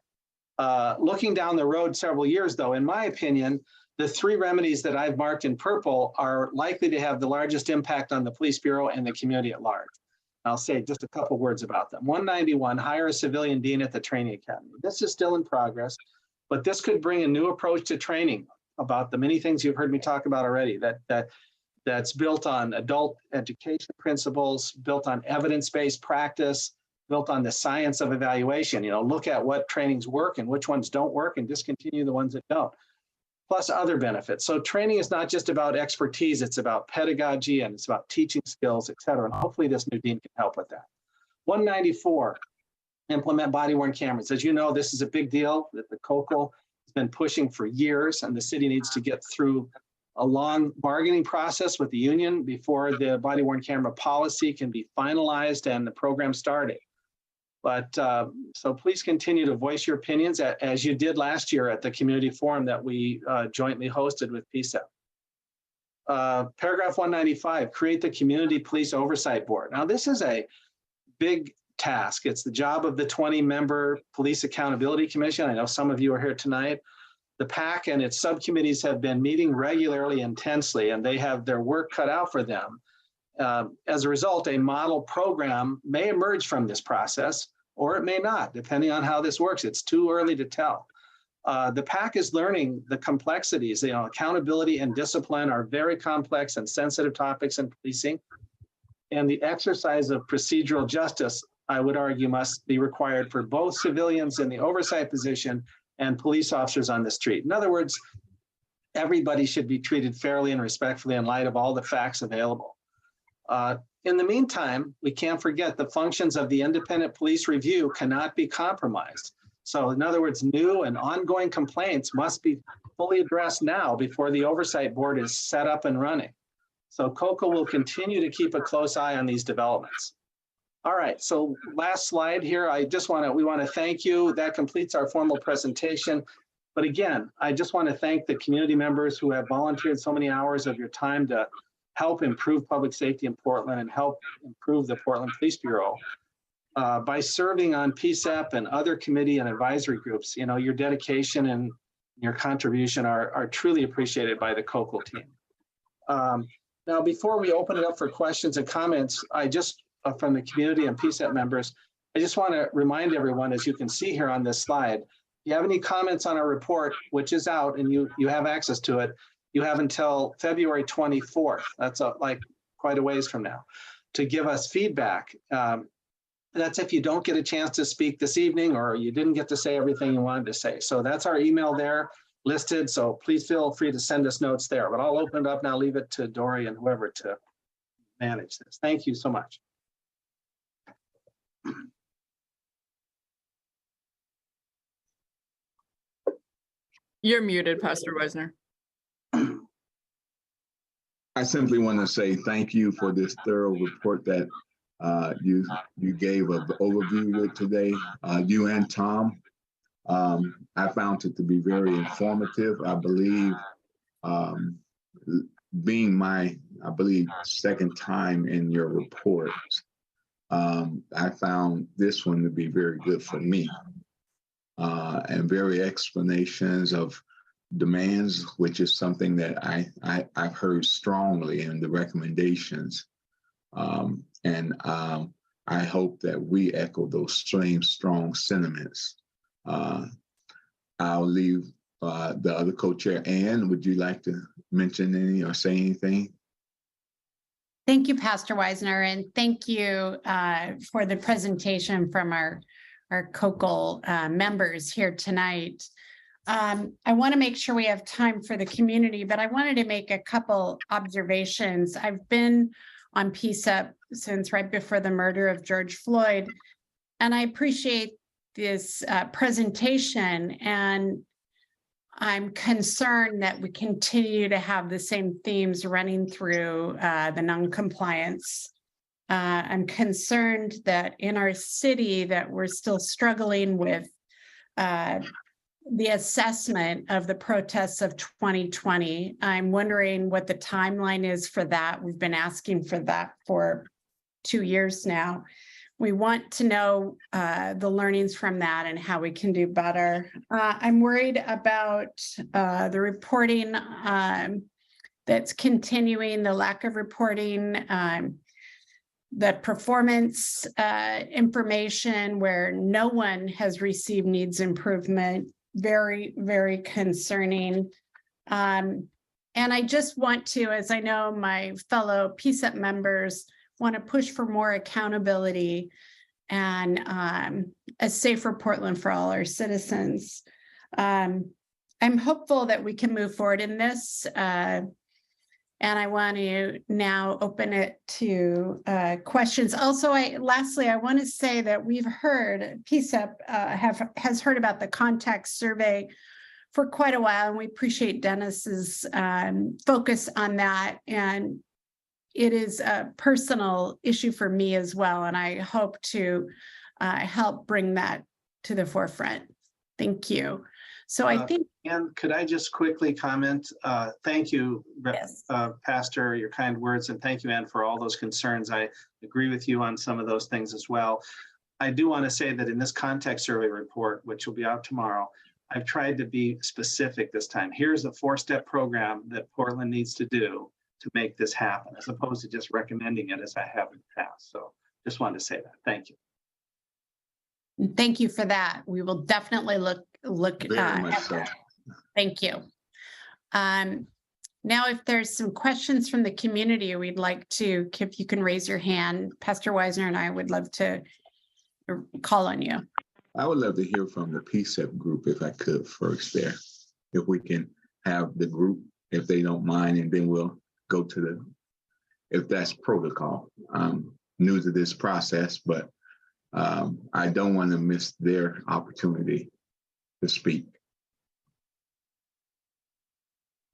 I: Looking down the road several years, though, in my opinion, the 3 remedies that I've marked in purple are likely to have the largest impact on the police bureau and the community at large. I'll say just a couple words about them. 191, hire a civilian dean at the training academy. This is still in progress, but this could bring a new approach to training about the many things you've heard me talk about already, that's built on adult education principles, built on evidence-based practice, built on the science of evaluation. Look at what trainings work and which ones don't work and discontinue the ones that don't, plus other benefits. So training is not just about expertise, it's about pedagogy and it's about teaching skills, et cetera. And hopefully this new dean can help with that. 194, implement body-worn cameras. As you know, this is a big deal that the COCL has been pushing for years, and the city needs to get through a long bargaining process with the union before the body-worn camera policy can be finalized and the program started. But so please continue to voice your opinions as you did last year at the community forum that we jointly hosted with PCCEP. Paragraph 195, create the Community Police Oversight Board. Now, this is a big task. It's the job of the 20-member Police Accountability Commission. I know some of you are here tonight. The PAC and its subcommittees have been meeting regularly, intensely, and they have their work cut out for them. As a result, a model program may emerge from this process, or it may not, depending on how this works. It's too early to tell. The PAC is learning the complexities. Accountability and discipline are very complex and sensitive topics in policing. And the exercise of procedural justice, I would argue, must be required for both civilians in the oversight position and police officers on the street. In other words, everybody should be treated fairly and respectfully in light of all the facts available. In the meantime, we can't forget the functions of the independent police review cannot be compromised. So in other words, new and ongoing complaints must be fully addressed now before the oversight board is set up and running. So COCL will continue to keep a close eye on these developments. All right, so last slide here. We want to thank you. That completes our formal presentation. But again, I just want to thank the community members who have volunteered so many hours of your time to help improve public safety in Portland and help improve the Portland Police Bureau. By serving on PCCEP and other committee and advisory groups, you know, your dedication and your contribution are truly appreciated by the COCL team. Now, before we open it up for questions and comments, I just, from the community and PCCEP members, I just want to remind everyone, as you can see here on this slide, if you have any comments on our report, which is out and you have access to it, you have until February 24th. That's like quite a ways from now to give us feedback. That's if you don't get a chance to speak this evening or you didn't get to say everything you wanted to say. So that's our email there listed. So please feel free to send us notes there, but I'll open it up now, leave it to Dory and whoever to manage this. Thank you so much.
A: You're muted, Pastor Weisner.
C: I simply want to say thank you for this thorough report that you gave of the overview with today. You and Tom, I found it to be very informative. I believe being my, second time in your report, I found this one to be very good for me. And very explanations of demands, which is something that I've heard strongly in the recommendations. I hope that we echo those same strong sentiments. I'll leave the other co-chair. Ann, would you like to mention any or say anything?
B: Thank you, Pastor Weisner, and thank you for the presentation from our COCL members here tonight. I want to make sure we have time for the community, but I wanted to make a couple observations. I've been on PCCEP since right before the murder of George Floyd, and I appreciate this presentation, and I'm concerned that we continue to have the same themes running through the noncompliance. I'm concerned that in our city that we're still struggling with the assessment of the protests of 2020. I'm wondering what the timeline is for that. We've been asking for that for 2 years now. We want to know the learnings from that and how we can do better. I'm worried about the reporting that's continuing, the lack of reporting, the performance information where no one has received needs improvement. Very, very concerning. And I just want to, as I know my fellow PCCEP members want to push for more accountability and a safer Portland for all our citizens. I'm hopeful that we can move forward in this. And I want to now open it to questions. Also, lastly, I want to say that we've heard, PCCEP has heard about the contact survey for quite a while, and we appreciate Dennis's focus on that. And it is a personal issue for me as well, and I hope to help bring that to the forefront. Thank you. So I think.
I: And could I just quickly comment? Thank you,
B: Yes.
I: Pastor, your kind words, and thank you, Ann, for all those concerns. I agree with you on some of those things as well. I do want to say that in this context survey report, which will be out tomorrow, I've tried to be specific this time. Here's a 4-step program that Portland needs to do to make this happen, as opposed to just recommending it as I have in the past. So just wanted to say that. Thank you.
B: Thank you for that. We will definitely look
C: Very much so.
B: that. Thank you. Now, if there's some questions from the community, we'd like to, if you can raise your hand, Pastor Weisner and I would love to call on you.
C: I would love to hear from the PCCEP group if I could first there. If we can have the group, if they don't mind, and then we'll go to if that's protocol. I'm new to this process, but I don't want to miss their opportunity to speak.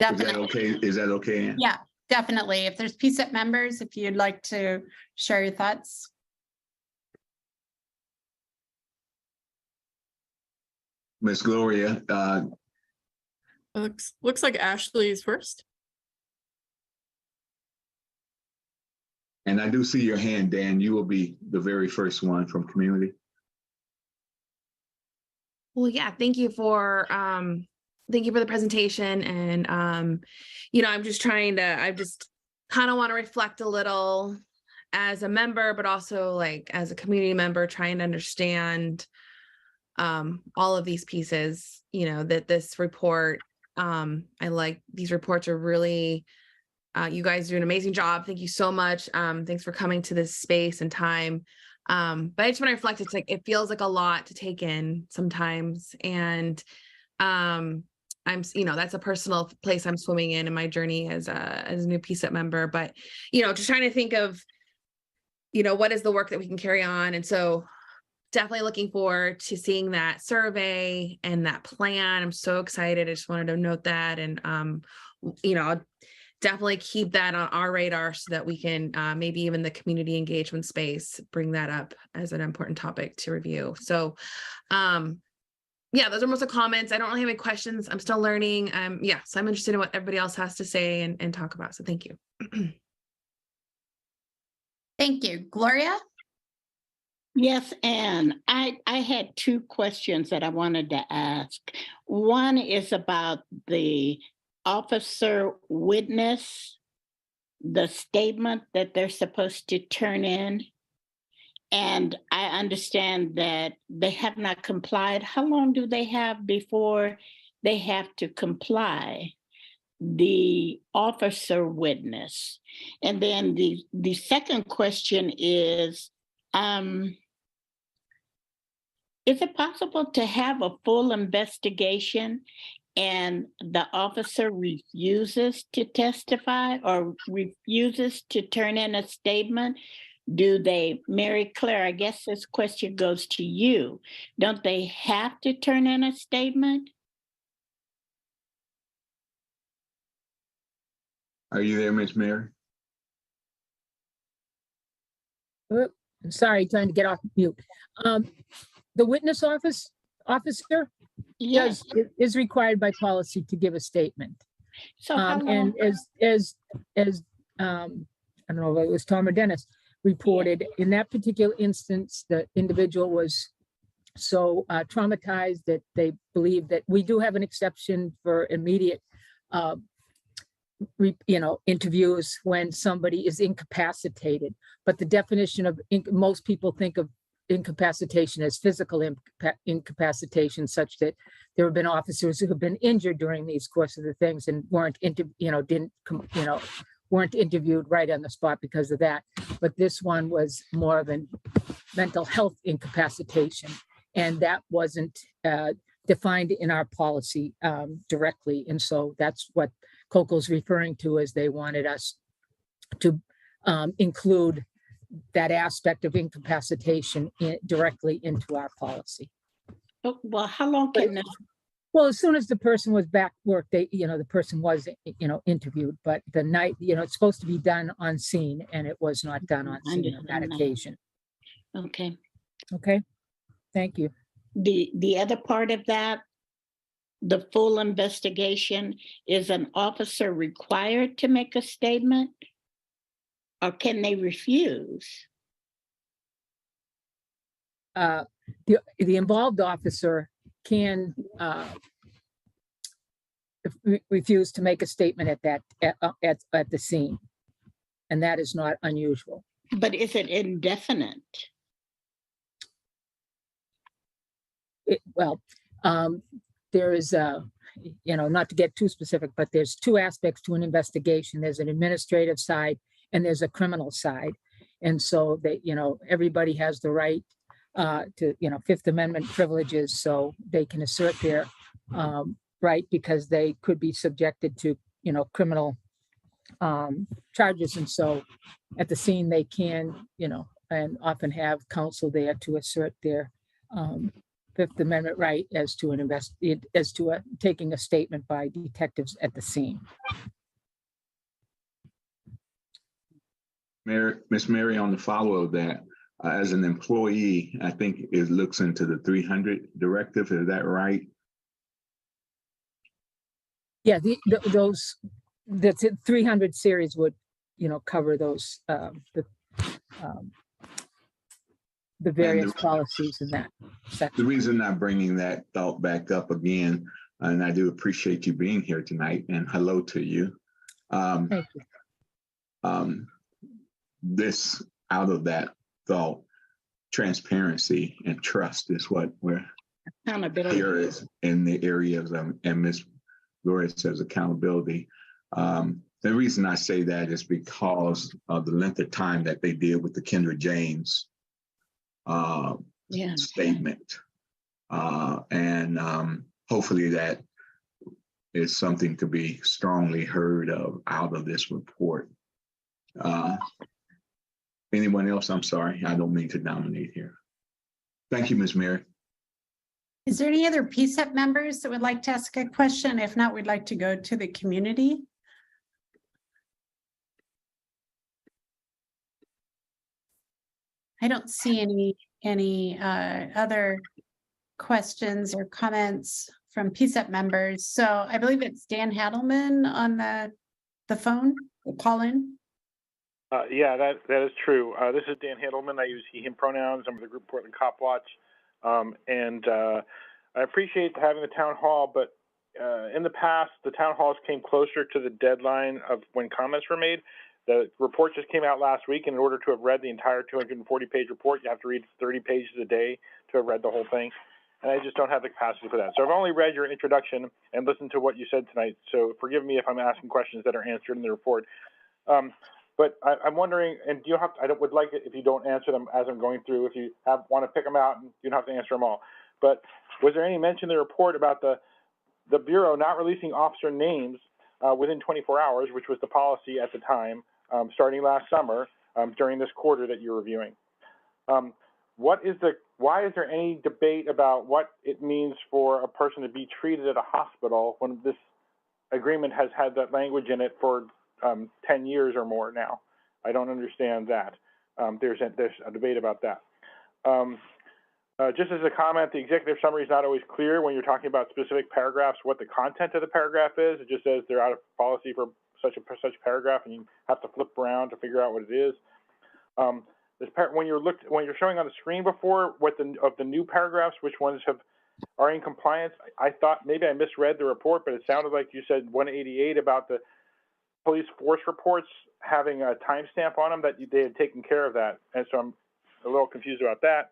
C: Is that
B: Definitely.
C: okay? Is that okay, Ann?
B: Yeah, definitely. If there's PCEP members, if you'd like to share your thoughts.
C: Miss Gloria,
A: Looks like Ashley's first.
C: and I do see your hand, Dan. You will be the very first one from community.
L: Well, yeah, thank you for the presentation. And I'm just I just kind of want to reflect a little as a member, but also like as a community member, trying to understand all of these pieces, that this report, I like these reports are really, you guys do an amazing job. Thank you so much. Thanks for coming to this space and time. But I just want to reflect, it's like, it feels like a lot to take in sometimes. And that's a personal place I'm swimming in my journey as a new PCEP member, but, just trying to think of, what is the work that we can carry on. And so definitely looking forward to seeing that survey and that plan. I'm so excited. I just wanted to note that. And, I'll definitely keep that on our radar so that we can maybe even the community engagement space, bring that up as an important topic to review. So, yeah, those are most of the comments. I don't really have any questions. I'm still learning. So I'm interested in what everybody else has to say and talk about. So thank you.
B: Thank you. Gloria?
D: Yes, Anne, I had two questions that I wanted to ask. One is about the officer witness, the statement that they're supposed to turn in. And I understand that they have not complied. How long do they have before they have to comply? The officer witness. And then the second question is it possible to have a full investigation and the officer refuses to testify or refuses to turn in a statement? Do they, Mary Claire, I guess this question goes to you. Don't they have to turn in a statement?
C: Are you there, Miss Mary?
G: Sorry, trying to get off mute. The witness officer
D: Yes.
G: is required by policy to give a statement.
D: So how long?
G: And as I don't know if it was Tom or Dennis reported, in that particular instance, the individual was so traumatized that they believe that we do have an exception for immediate interviews when somebody is incapacitated. But the definition of most people think of incapacitation as physical incapacitation, such that there have been officers who have been injured during these course of the things and weren't interviewed right on the spot because of that. But this one was more of a mental health incapacitation, and that wasn't defined in our policy directly. And so that's what COCL is referring to, as they wanted us to include that aspect of incapacitation directly into our policy.
D: Well, how long can this?
G: Well, as soon as the person was back work, the person was, interviewed, but the night, it's supposed to be done on scene, and it was not done on scene on that occasion.
D: Okay.
G: Okay. Thank you.
D: The other part of that, the full investigation, is an officer required to make a statement, or can they refuse?
G: The involved officer can refuse to make a statement at the scene, and that is not unusual.
D: But is it indefinite?
G: There is not to get too specific, but there's two aspects to an investigation. There's an administrative side and there's a criminal side. And so everybody has the right to, Fifth Amendment privileges, so they can assert their right, because they could be subjected to, criminal charges. And so at the scene, they can, and often have counsel there to assert their Fifth Amendment right as to taking a statement by detectives at the scene.
C: Miss Mary, on the follow of that, as an employee, I think it looks into the 300 directive. Is that right?
G: Yeah, that's it. 300 series would, cover those, the various policies in that section.
C: The reason I'm bringing that thought back up again, and I do appreciate you being here tonight, and hello to you.
G: Thank you.
C: This, out of that thought, transparency and trust is what we're here is in the areas of, and Ms. Gloria says accountability. The reason I say that is because of the length of time that they did with the Kendra James statement. And hopefully that is something to be strongly heard of out of this report. Anyone else? I'm sorry, I don't mean to dominate here. Thank you, Ms. Mary.
B: Is there any other PCCEP members that would like to ask a question? If not, we'd like to go to the community. I don't see any other questions or comments from PCCEP members. So I believe it's Dan Hadelman on the phone, the call-in.
M: Yeah, that is true. This is Dan Hadelman. I use he, him pronouns. I'm with the group Portland Cop Watch. And I appreciate having the town hall, but in the past, the town halls came closer to the deadline of when comments were made. The report just came out last week, and in order to have read the entire 240-page report, you have to read 30 pages a day to have read the whole thing. And I just don't have the capacity for that. So I've only read your introduction and listened to what you said tonight. So forgive me if I'm asking questions that are answered in the report. But I'm wondering, and you have to, would like it if you don't answer them as I'm going through, if you want to pick them out, and you don't have to answer them all. But was there any mention in the report about the Bureau not releasing officer names within 24 hours, which was the policy at the time, starting last summer during this quarter that you're reviewing? Why is there any debate about what it means for a person to be treated at a hospital when this agreement has had that language in it for 10 years or more now? I don't understand that. There's a debate about that. Just as a comment, the executive summary is not always clear when you're talking about specific paragraphs what the content of the paragraph is. It just says they're out of policy for such paragraph, and you have to flip around to figure out what it is. When you're showing on the screen before of the new paragraphs, which ones are in compliance, I thought maybe I misread the report, but it sounded like you said 188 about the police force reports having a timestamp on them that they had taken care of that, and so I'm a little confused about that.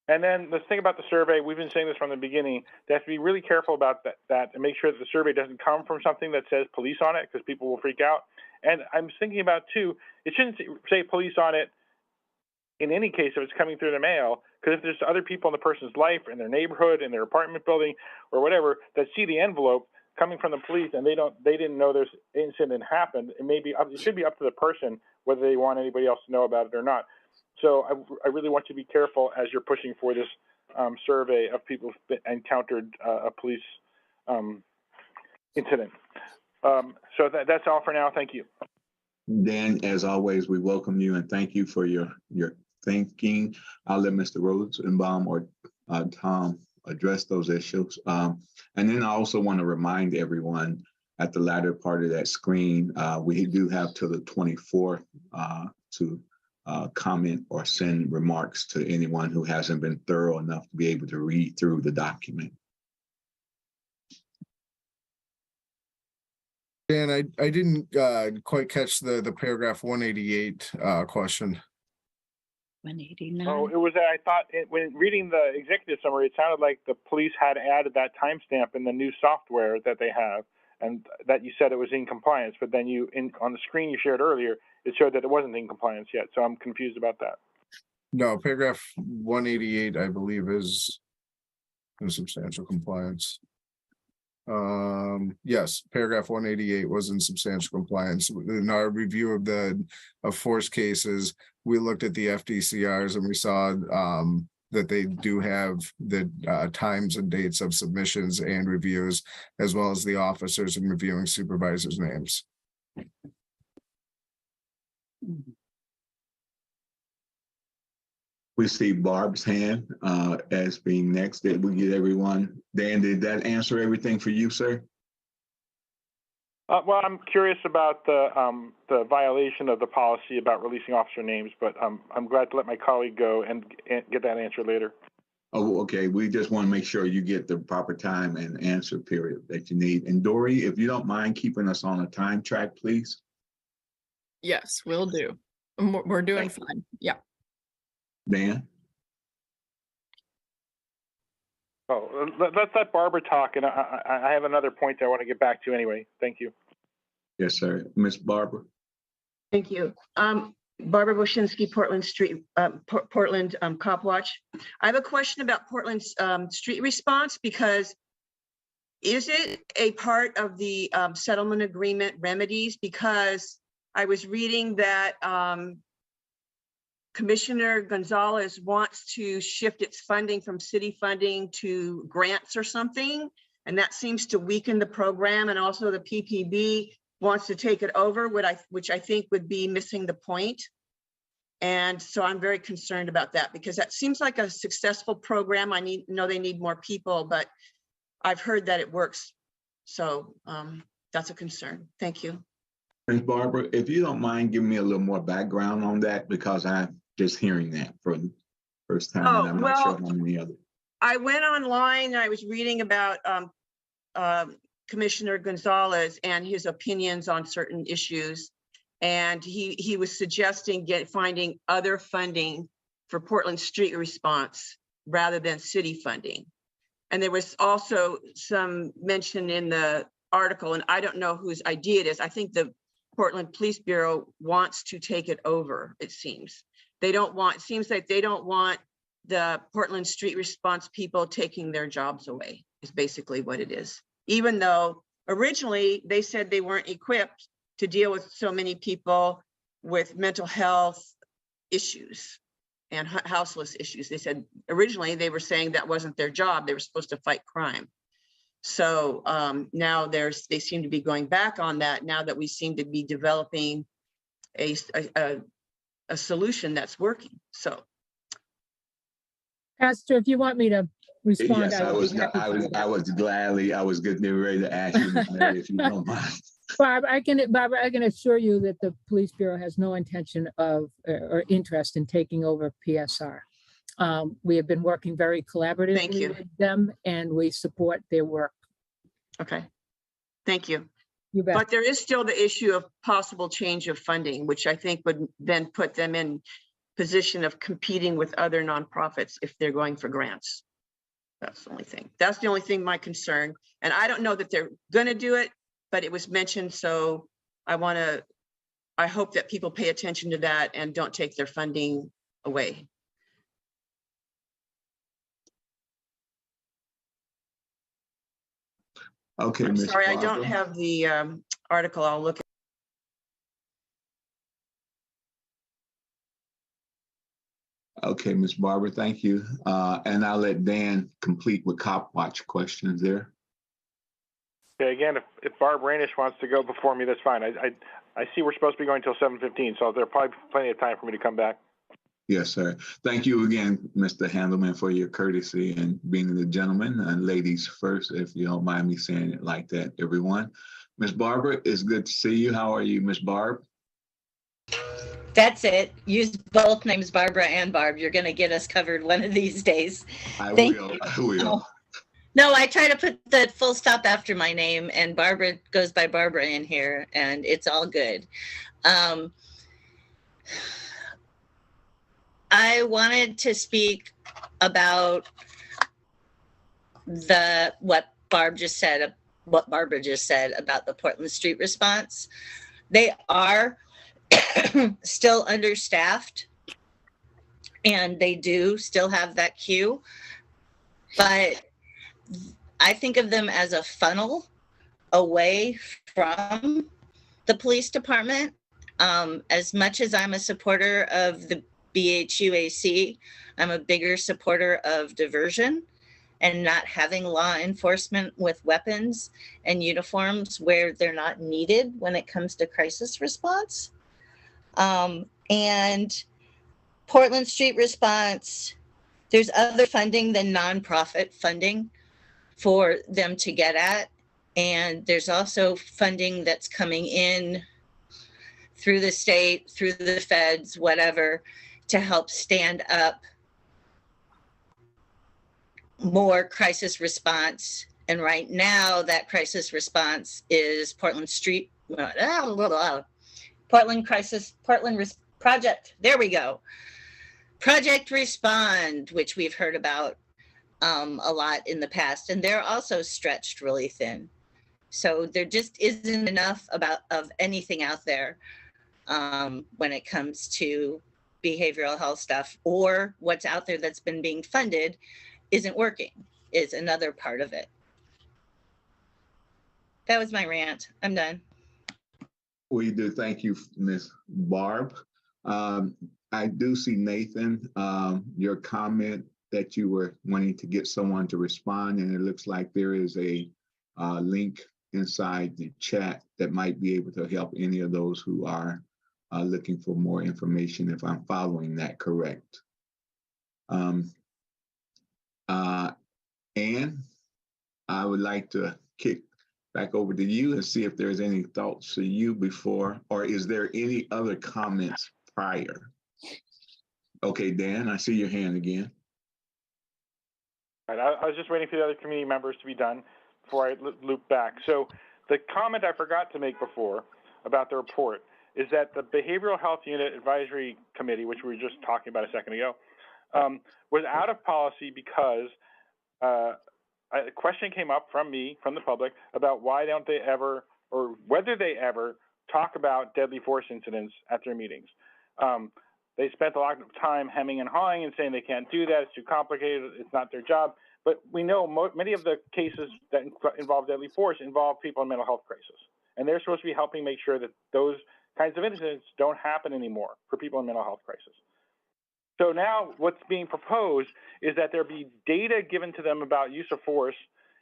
M: And then let's think about the survey. We've been saying this from the beginning. They have to be really careful about that and make sure that the survey doesn't come from something that says police on it, because people will freak out. And I'm thinking about, too, it shouldn't say police on it in any case if it's coming through the mail, because if there's other people in the person's life, in their neighborhood, in their apartment building, or whatever, that see the envelope coming from the police and they didn't know this incident happened, it should be up to the person whether they want anybody else to know about it or not. So I really want you to be careful as you're pushing for this survey of people who've encountered a police incident. So that's all for now. Thank you.
C: Dan, as always, we welcome you and thank you for your thinking. I'll let Mr. Rosenbaum or Tom address those issues. And then I also want to remind everyone at the latter part of that screen, we do have till the 24th to comment or send remarks to anyone who hasn't been thorough enough to be able to read through the document.
H: Dan, I didn't quite catch the paragraph 188 question.
G: 189.
M: Oh, it was, I thought when reading the executive summary, it sounded like the police had added that timestamp in the new software that they have, and that you said it was in compliance, but then on the screen you shared earlier, it showed that it wasn't in compliance yet. So I'm confused about that.
H: No, paragraph 188, I believe, is in substantial compliance. Yes, paragraph 188 was in substantial compliance. In our review of force cases, we looked at the FDCRs and we saw that they do have the times and dates of submissions and reviews, as well as the officers and reviewing supervisors' names.
C: We see Barb's hand as being next. Did we get everyone? Dan, did that answer everything for you, sir?
M: Well, I'm curious about the violation of the policy about releasing officer names, but I'm glad to let my colleague go and get that answer later.
C: Oh, okay. We just want to make sure you get the proper time and answer period that you need. And Dory, if you don't mind keeping us on a time track, please.
A: Yes, will do. We're doing fine. Yeah.
C: Dan?
M: Oh, let's let Barbara talk, and I have another point I want to get back to anyway. Thank you.
C: Yes, sir. Miss Barbara?
N: Thank you. Barbara Boshinsky, Portland Street, Portland Cop Watch. I have a question about Portland's street response, because is it a part of the settlement agreement remedies? Because I was reading that Commissioner Gonzalez wants to shift its funding from city funding to grants or something, and that seems to weaken the program. And also the PPB wants to take it over, which I think would be missing the point. And so I'm very concerned about that, because that seems like a successful program. I know they need more people, but I've heard that it works. So that's a concern. Thank you.
C: Miss Barbara, if you don't mind giving me a little more background on that, because I'm just hearing that for the first time, and I'm not sure how many other.
N: I went online and I was reading about Commissioner Gonzalez and his opinions on certain issues. And he was suggesting finding other funding for Portland street response rather than city funding. And there was also some mention in the article, and I don't know whose idea it is. I think the Portland Police Bureau wants to take it over, it seems. It seems like they don't want the Portland street response people taking their jobs away, is basically what it is. Even though originally they said they weren't equipped to deal with so many people with mental health issues and houseless issues. They said originally they were saying that wasn't their job. They were supposed to fight crime. So now they seem to be going back on that, now that we seem to be developing a solution that's working. So,
G: Pastor, if you want me to respond,
C: yes, I was getting ready to ask you, Ms. Mary, if you don't mind.
G: Barbara, I can assure you that the Police Bureau has no intention of or interest in taking over PSR. We have been working very collaboratively with them, and we support their work.
N: Okay, thank you.
G: You bet.
N: But there is still the issue of possible change of funding, which I think would then put them in position of competing with other nonprofits if they're going for grants. That's the only thing. That's the only thing my concern. And I don't know that they're going to do it, but it was mentioned. So I hope that people pay attention to that and don't take their funding away.
C: Okay,
N: I'm
C: Ms.
N: sorry,
C: Barbara.
N: I don't have the article. I'll look.
C: Okay, Ms. Barbara, thank you. And I'll let Dan complete with Cop Watch questions there.
M: Okay, again, if Barb Rainish wants to go before me, that's fine. I see we're supposed to be going until 7:15, so there'll probably be plenty of time for me to come back.
C: Yes, sir. Thank you again, Mr. Handelman, for your courtesy and being the gentleman, and ladies first, if you don't mind me saying it like that, everyone. Ms. Barbara, it's good to see you. How are you, Ms. Barb?
K: That's it. Use both names, Barbara and Barb. You're going to get us covered one of these days.
C: I will.
K: No, I try to put the full stop after my name, and Barbara goes by Barbara in here, and it's all good. I wanted to speak about what Barbara just said about the Portland street response. They are still understaffed, and they do still have that queue, but I think of them as a funnel away from the police department. As much as I'm a supporter of the BHUAC, I'm a bigger supporter of diversion and not having law enforcement with weapons and uniforms where they're not needed when it comes to crisis response. And Portland Street Response, there's other funding than nonprofit funding for them to get at. And there's also funding that's coming in through the state, through the feds, whatever, to help stand up more crisis response. And right now that crisis response is Portland Project. There we go. Project Respond, which we've heard about a lot in the past, and they're also stretched really thin. So there just isn't enough of anything out there when it comes to behavioral health stuff, or what's out there that's been being funded isn't working is another part of it. That was my rant. I'm done.
C: We do. Thank you, Ms. Barb. I do see Nathan, your comment that you were wanting to get someone to respond, and it looks like there is a link inside the chat that might be able to help any of those who are looking for more information, if I'm following that correct. Anne, I would like to kick back over to you and see if there's any thoughts to you before, or is there any other comments prior? Okay, Dan, I see your hand again.
M: All right, I was just waiting for the other community members to be done before I loop back. So the comment I forgot to make before about the report is that the Behavioral Health Unit Advisory Committee, which we were just talking about a second ago, was out of policy because a question came up from me, from the public, about why don't they ever, or whether they ever, talk about deadly force incidents at their meetings. They spent a lot of time hemming and hawing and saying they can't do that, it's too complicated, it's not their job. But we know many of the cases that involve deadly force involve people in mental health crisis. And they're supposed to be helping make sure that those kinds of incidents don't happen anymore for people in mental health crisis. So now what's being proposed is that there be data given to them about use of force,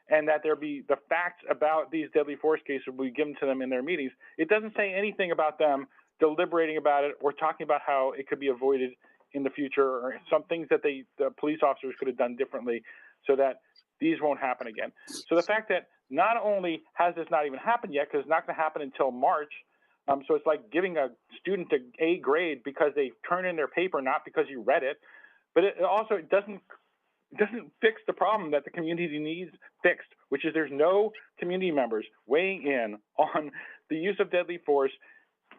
M: and that there be the facts about these deadly force cases will be given to them in their meetings. It doesn't say anything about them deliberating about it or talking about how it could be avoided in the future, or some things that the police officers could have done differently so that these won't happen again. So the fact that not only has this not even happened yet, because it's not going to happen until March, so it's like giving a student an A grade because they turn in their paper, not because you read it, but it also doesn't fix the problem that the community needs fixed, which is there's no community members weighing in on the use of deadly force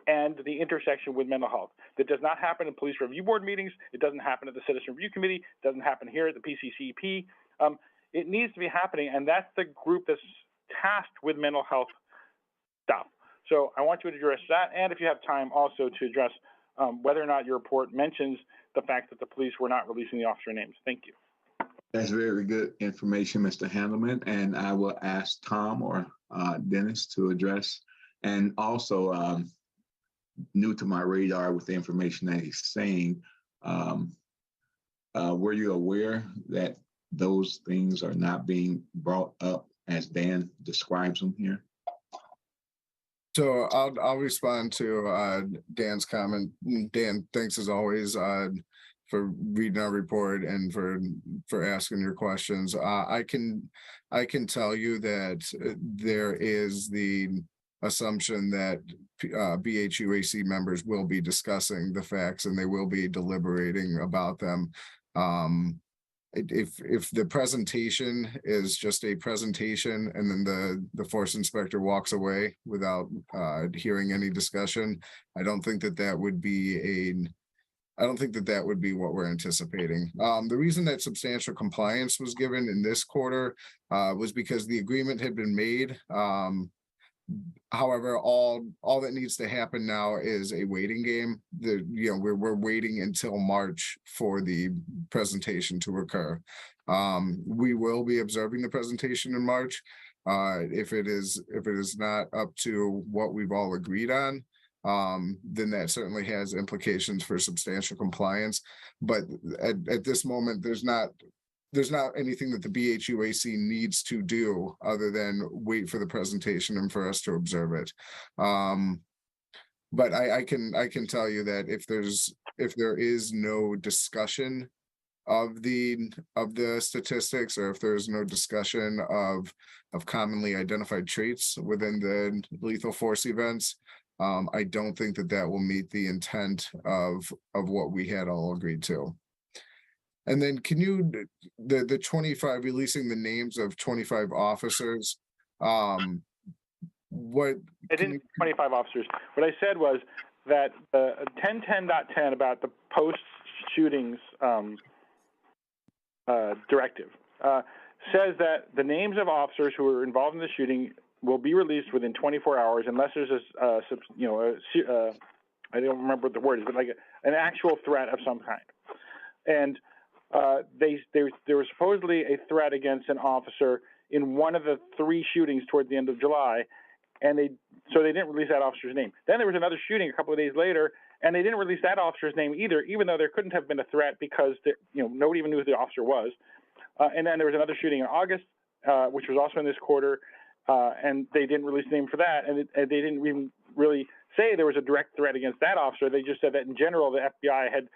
M: and the intersection with mental health. That does not happen in police review board meetings. It doesn't happen at the Citizen Review Committee. It doesn't happen here at the PCCEP. It needs to be happening, and that's the group that's tasked with mental health stuff. So I want you to address that, and if you have time, also to address whether or not your report mentions the fact that the police were not releasing the officer names. Thank you.
C: That's very good information, Mr. Handelman, and I will ask Tom or Dennis to address. And also, new to my radar with the information that he's saying, were you aware that those things are not being brought up as Dan describes them here?
H: So I'll respond to Dan's comment. Dan, thanks as always for reading our report and for asking your questions. I can tell you that there is the assumption that BHUAC members will be discussing the facts and they will be deliberating about them. If the presentation is just a presentation and then the force inspector walks away without hearing any discussion, I don't think that would be what we're anticipating. The reason that substantial compliance was given in this quarter was because the agreement had been made. However, all that needs to happen now is a waiting game. We're waiting until March for the presentation to occur. We will be observing the presentation in March. If it is not up to what we've all agreed on, then that certainly has implications for substantial compliance. But at this moment, there's not anything that the BHUAC needs to do other than wait for the presentation and for us to observe it. But I can tell you that if there is no discussion of the statistics, or if there's no discussion of commonly identified traits within the lethal force events, I don't think that will meet the intent of what we had all agreed to. And then can you, the 25, releasing the names of 25 officers, what?
M: I didn't 25 officers. What I said was that 1010.10 about the post shootings directive says that the names of officers who were involved in the shooting will be released within 24 hours unless there's I don't remember what the word is, but like an actual threat of some kind. And there was supposedly a threat against an officer in one of the 3 shootings toward the end of July, and they didn't release that officer's name. Then there was another shooting a couple of days later, and they didn't release that officer's name either, even though there couldn't have been a threat because nobody even knew who the officer was. And then there was another shooting in August, which was also in this quarter, and they didn't release the name for that, and they didn't even really say there was a direct threat against that officer. They just said that in general the FBI had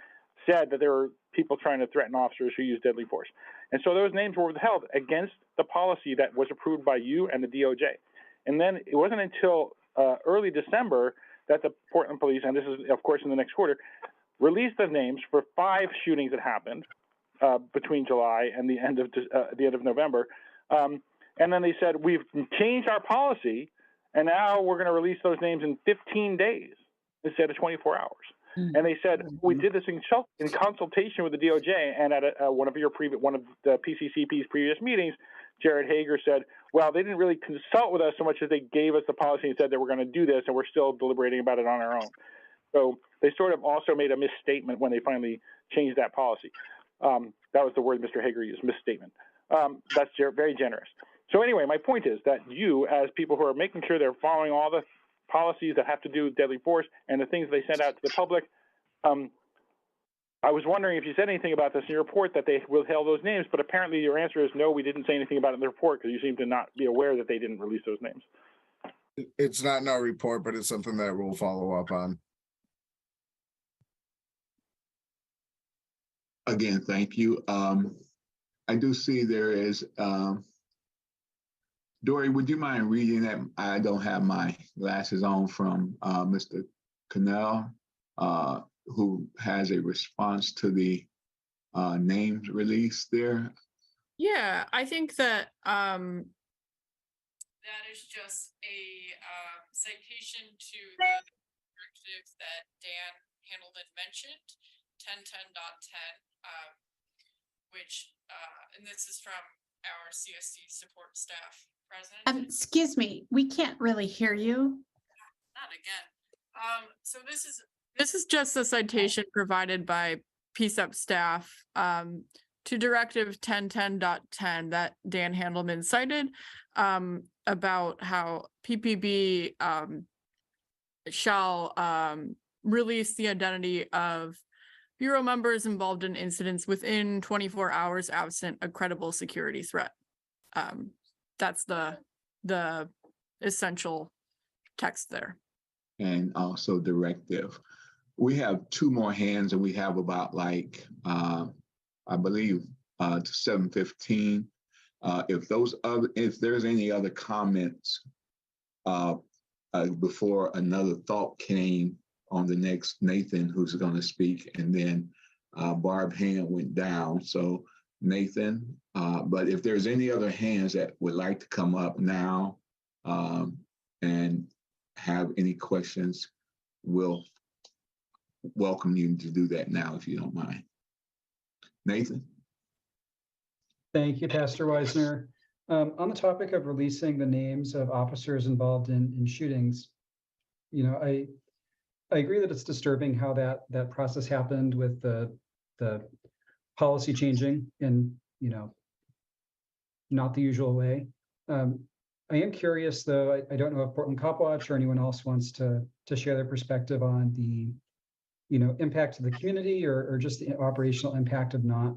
M: said that there were people trying to threaten officers who use deadly force. And so those names were withheld against the policy that was approved by you and the DOJ. And then it wasn't until early December that the Portland police, and this is of course in the next quarter, released the names for 5 shootings that happened between July and the end of November. And then they said, we've changed our policy, and now we're going to release those names in 15 days instead of 24 hours. And they said, we did this in consultation with the DOJ, and at one of the PCCEP's previous meetings, Jared Hager said, well, they didn't really consult with us so much as they gave us the policy and said that we're going to do this, and we're still deliberating about it on our own. So they sort of also made a misstatement when they finally changed that policy. That was the word Mr. Hager used, misstatement. That's very generous. So anyway, my point is that you, as people who are making sure they're following all the policies that have to do with deadly force and the things they send out to the public, I was wondering if you said anything about this in your report, that they withheld those names, but apparently your answer is no, we didn't say anything about it in the report because you seem to not be aware that they didn't release those names.
H: It's not in our report, but it's something that we'll follow up on.
C: Again, thank you. I do see there is, Dory, would you mind reading that? I don't have my glasses on, from Mr. Cannell, who has a response to the names release there.
A: Yeah, I think that that is just a citation to the directives that Dan Handelman mentioned, 1010.10, which, and this is from our CSC support staff president.
B: Excuse me, we can't really hear you.
A: Not again. So this is just a citation provided by PCCEP staff to Directive 1010.10 that Dan Handelman cited, about how PPB shall release the identity of Bureau members involved in incidents within 24 hours absent a credible security threat. That's the essential text there. And also directive. We have 2 more hands, and we have about I believe to 7:15. If there's any other comments before another thought came on the next Nathan, who's going to speak, and then Barb's hand went down. So Nathan, but if there's any other hands that would like to come up now and have any questions, we'll welcome you to do that now, if you don't mind. Nathan.
E: Thank you, Pastor Weisner. On the topic of releasing the names of officers involved in shootings, I agree that it's disturbing how that process happened with the policy changing in, not the usual way. I am curious though, I don't know if Portland Cop Watch or anyone else wants to share their perspective on the, impact to the community or just the operational impact of not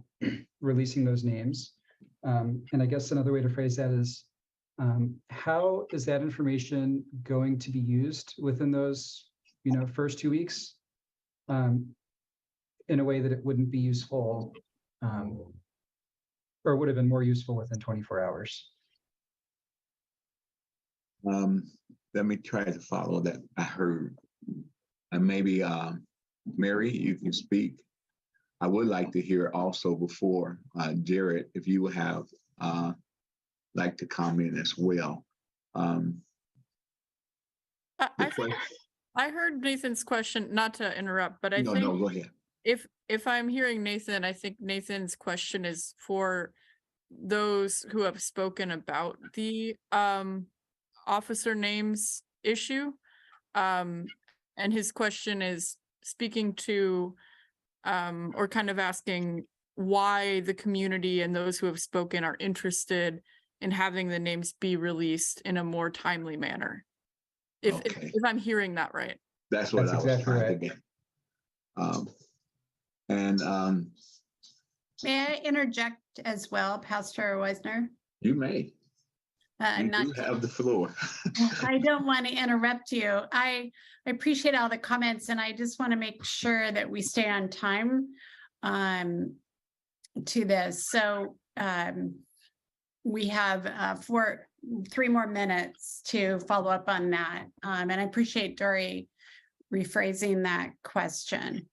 E: releasing those names. And I guess another way to phrase that is, how is that information going to be used within those, first 2 weeks, in a way that it wouldn't be useful, or would have been more useful within 24 hours?
C: Let me try to follow that. I heard, and maybe Mary, you can speak. I would like to hear also before Jared, if you would have like to comment as well.
A: I heard Nathan's question, not to interrupt, but I think
C: No, go ahead.
A: If I'm hearing Nathan, I think Nathan's question is for those who have spoken about the officer names issue. And his question is speaking to or kind of asking why the community and those who have spoken are interested in having the names be released in a more timely manner. If I'm hearing that right.
C: That's what I was
E: exactly
C: trying
E: right.
C: to get.
B: May I interject as well, Pastor Weisner?
C: You may. You
B: Not
C: do have the floor.
B: I don't want to interrupt you. I appreciate all the comments, and I just want to make sure that we stay on time to this. So we have 3 more minutes to follow up on that. And I appreciate Dory rephrasing that question.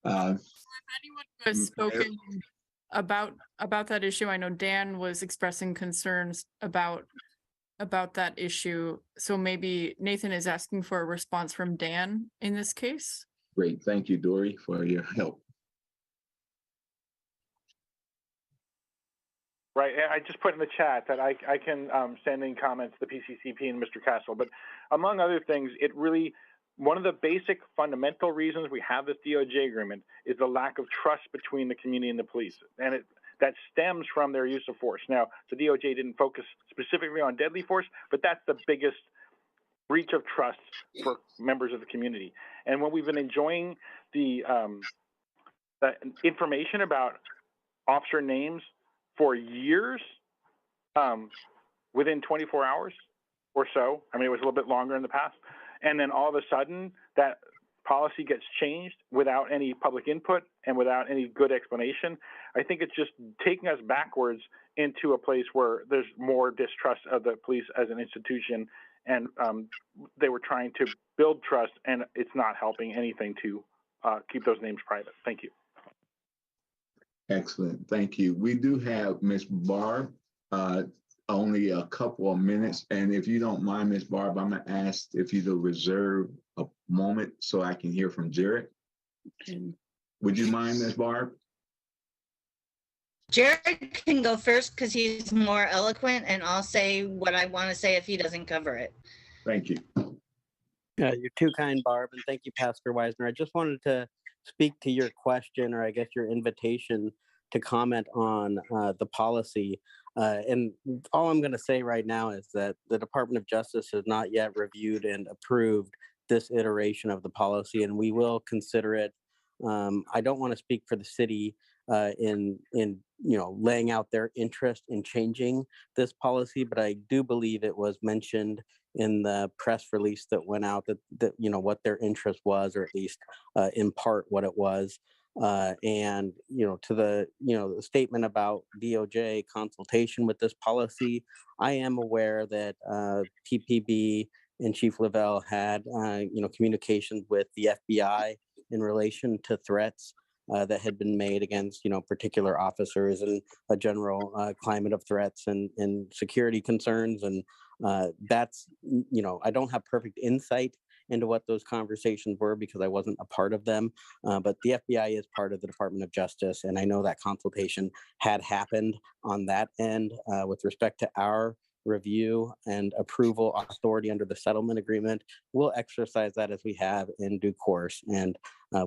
A: Anyone who has spoken about that issue, I know Dan was expressing concerns about that issue. So maybe Nathan is asking for a response from Dan in this case.
C: Great, thank you, Dory, for your help.
M: Right, I just put in the chat that I can send in comments to the PCCEP and Mr. Castle, but among other things, it really, one of the basic fundamental reasons we have this DOJ agreement is the lack of trust between the community and the police, and that stems from their use of force. Now, the DOJ didn't focus specifically on deadly force, but that's the biggest breach of trust for members of the community. And when we've been enjoying the information about officer names for years, within 24 hours or so. I mean, it was a little bit longer in the past. And then all of a sudden, that policy gets changed without any public input and without any good explanation. I think it's just taking us backwards into a place where there's more distrust of the police as an institution. And they were trying to build trust, and it's not helping anything to keep those names private. Thank you.
C: Excellent, thank you. We do have Ms. Barb, only a couple of minutes. And if you don't mind, Ms. Barb, I'm gonna ask if you to reserve a moment so I can hear from Jared. Would you mind, Ms. Barb?
K: Jared can go first because he's more eloquent, and I'll say what I want to say if he doesn't cover it.
C: Thank you.
O: You're too kind, Barb, and thank you, Pastor Weisner. I just wanted to speak to your question, or I guess your invitation to comment on the policy. And all I'm going to say right now is that the Department of Justice has not yet reviewed and approved this iteration of the policy, and we will consider it. I don't want to speak for the city in laying out their interest in changing this policy, but I do believe it was mentioned in the press release that went out that what their interest was, or at least in part what it was. And to the statement about DOJ consultation with this policy, I am aware that TPB and Chief Lavelle had communications with the FBI in relation to threats that had been made against particular officers, and a general climate of threats and security concerns. And that's I don't have perfect insight into what those conversations were because I wasn't a part of them. But the FBI is part of the Department of Justice, and I know that consultation had happened on that end with respect to our review and approval authority under the settlement agreement. We'll exercise that as we have in due course. And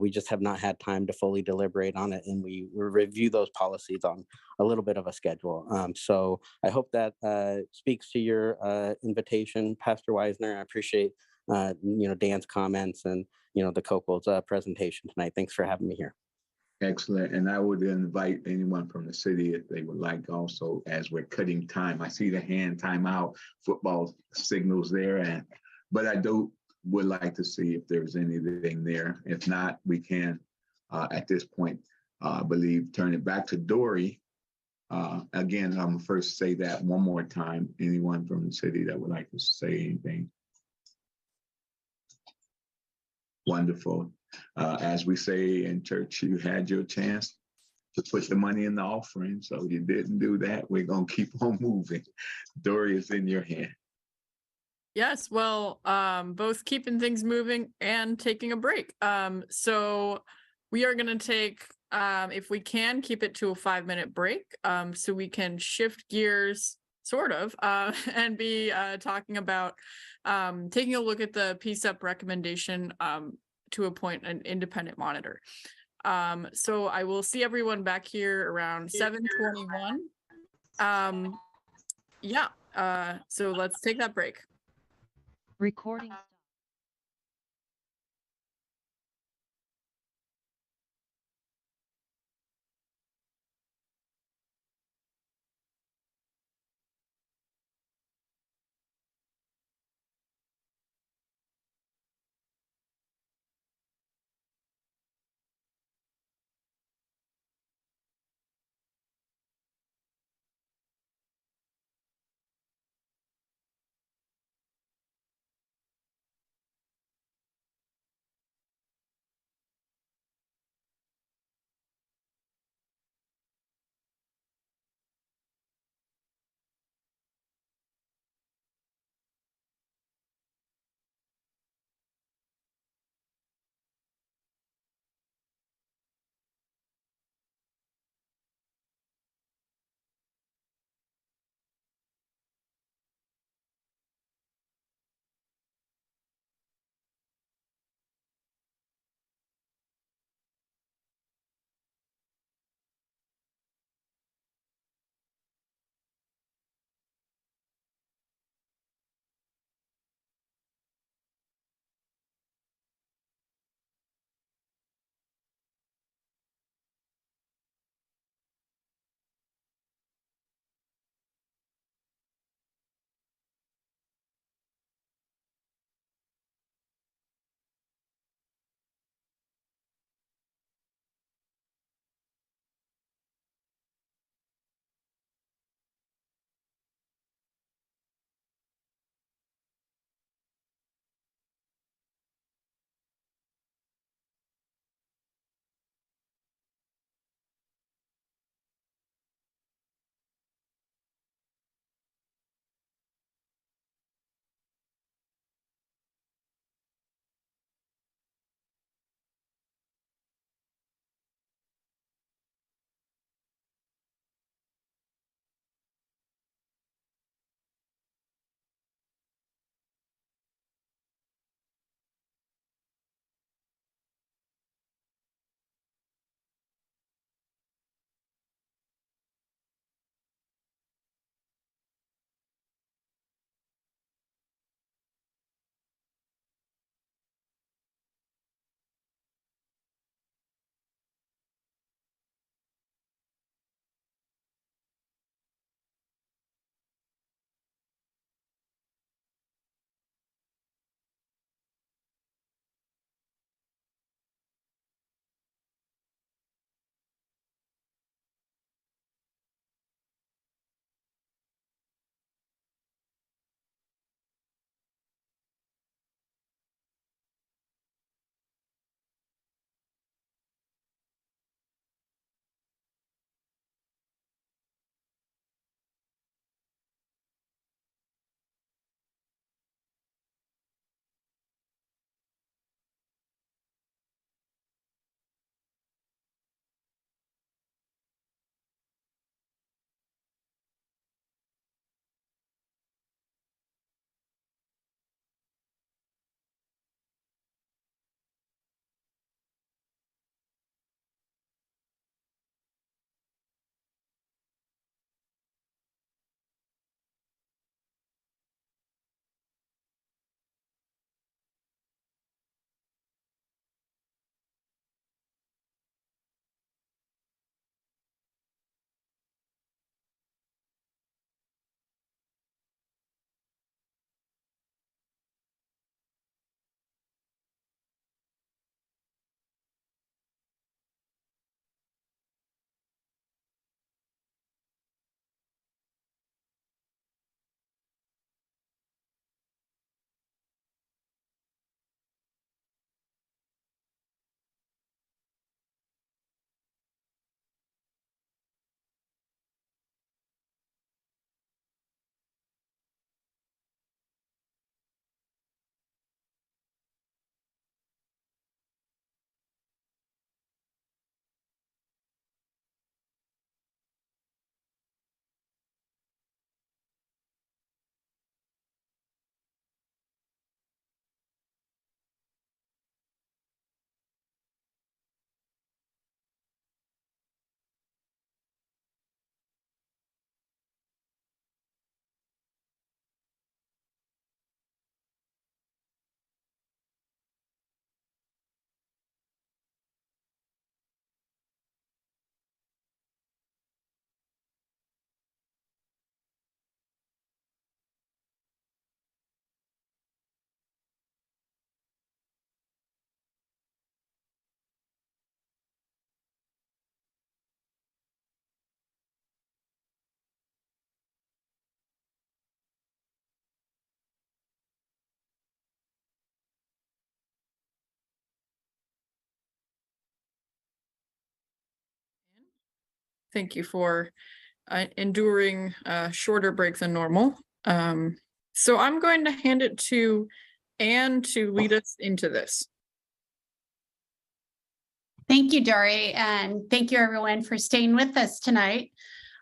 O: we just have not had time to fully deliberate on it. And we review those policies on a little bit of a schedule. So I hope that speaks to your invitation, Pastor Wisner. I appreciate Dan's comments and the COCL's presentation tonight. Thanks for having me here.
C: Excellent. And I would invite anyone from the city if they would like also, as we're cutting time. I see the hand timeout, football signals there, but I would like to see if there's anything there. If not, we can at this point, turn it back to Dory. Again, I'm gonna first say that one more time. Anyone from the city that would like to say anything? Wonderful. As we say in church, you had your chance to put the money in the offering, so you didn't do that. We're gonna keep on moving. Dory, is in your hand.
A: Yes, well, both keeping things moving and taking a break. So we are going to take, if we can, keep it to a 5-minute break, so we can shift gears, sort of, and be talking about taking a look at the PCCEP recommendation to appoint an independent monitor. So I will see everyone back here around 7:21. So let's take that break.
P: Recording.
A: Thank you for enduring a shorter break than normal. So I'm going to hand it to Anne to lead us into this.
B: Thank you, Dory, and thank you everyone for staying with us tonight.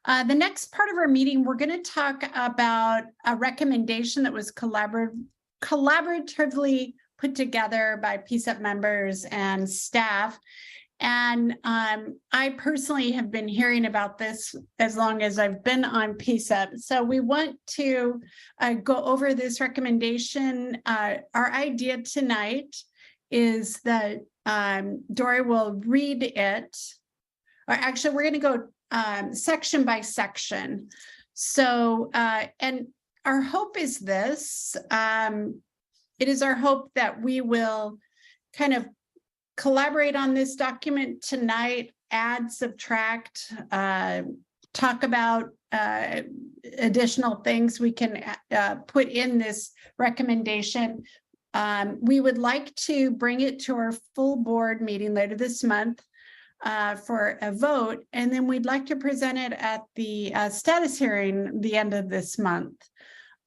B: The next part of our meeting, we're going to talk about a recommendation that was collaboratively put together by PCCEP members and staff. And I personally have been hearing about this as long as I've been on PCCEP. So we want to go over this recommendation. Our idea tonight is that Dory will read it, or actually we're going to go section by section. So, and our hope is this, it is our hope that we will kind of collaborate on this document tonight, add, subtract, talk about additional things we can put in this recommendation. We would like to bring it to our full board meeting later this month for a vote, and then we'd like to present it at the status hearing the end of this month.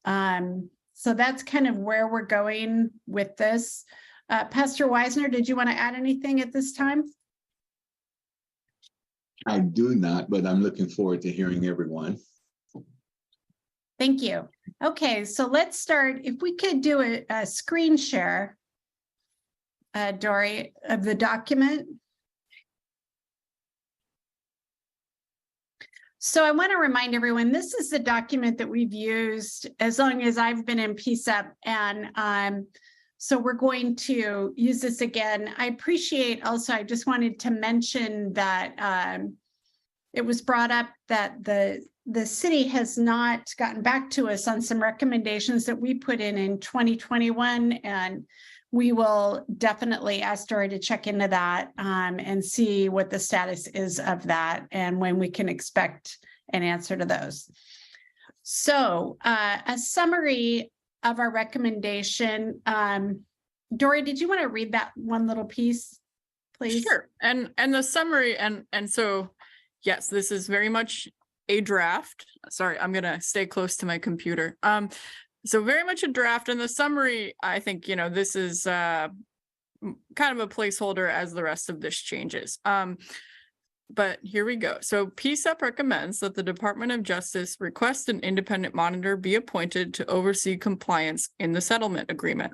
B: So that's kind of where we're going with this. Pastor Wisner, did you want to add anything at this time?
C: I do not, but I'm looking forward to hearing everyone.
B: Thank you. Okay, so let's start. If we could do a screen share, Dory, of the document. So I want to remind everyone, this is the document that we've used as long as I've been in PCCEP, and so we're going to use this again. I appreciate also, I just wanted to mention that it was brought up that the city has not gotten back to us on some recommendations that we put in 2021, and we will definitely ask Dory to check into that and see what the status is of that and when we can expect an answer to those. So a summary of our recommendation. Dory, did you want to read that one little piece, please?
A: Sure. And the summary, and so yes, this is very much a draft. Sorry, I'm gonna stay close to my computer. So very much a draft, and the summary, I think, this is kind of a placeholder as the rest of this changes. But here we go. So PCCEP recommends that the Department of Justice request an independent monitor be appointed to oversee compliance in the settlement agreement.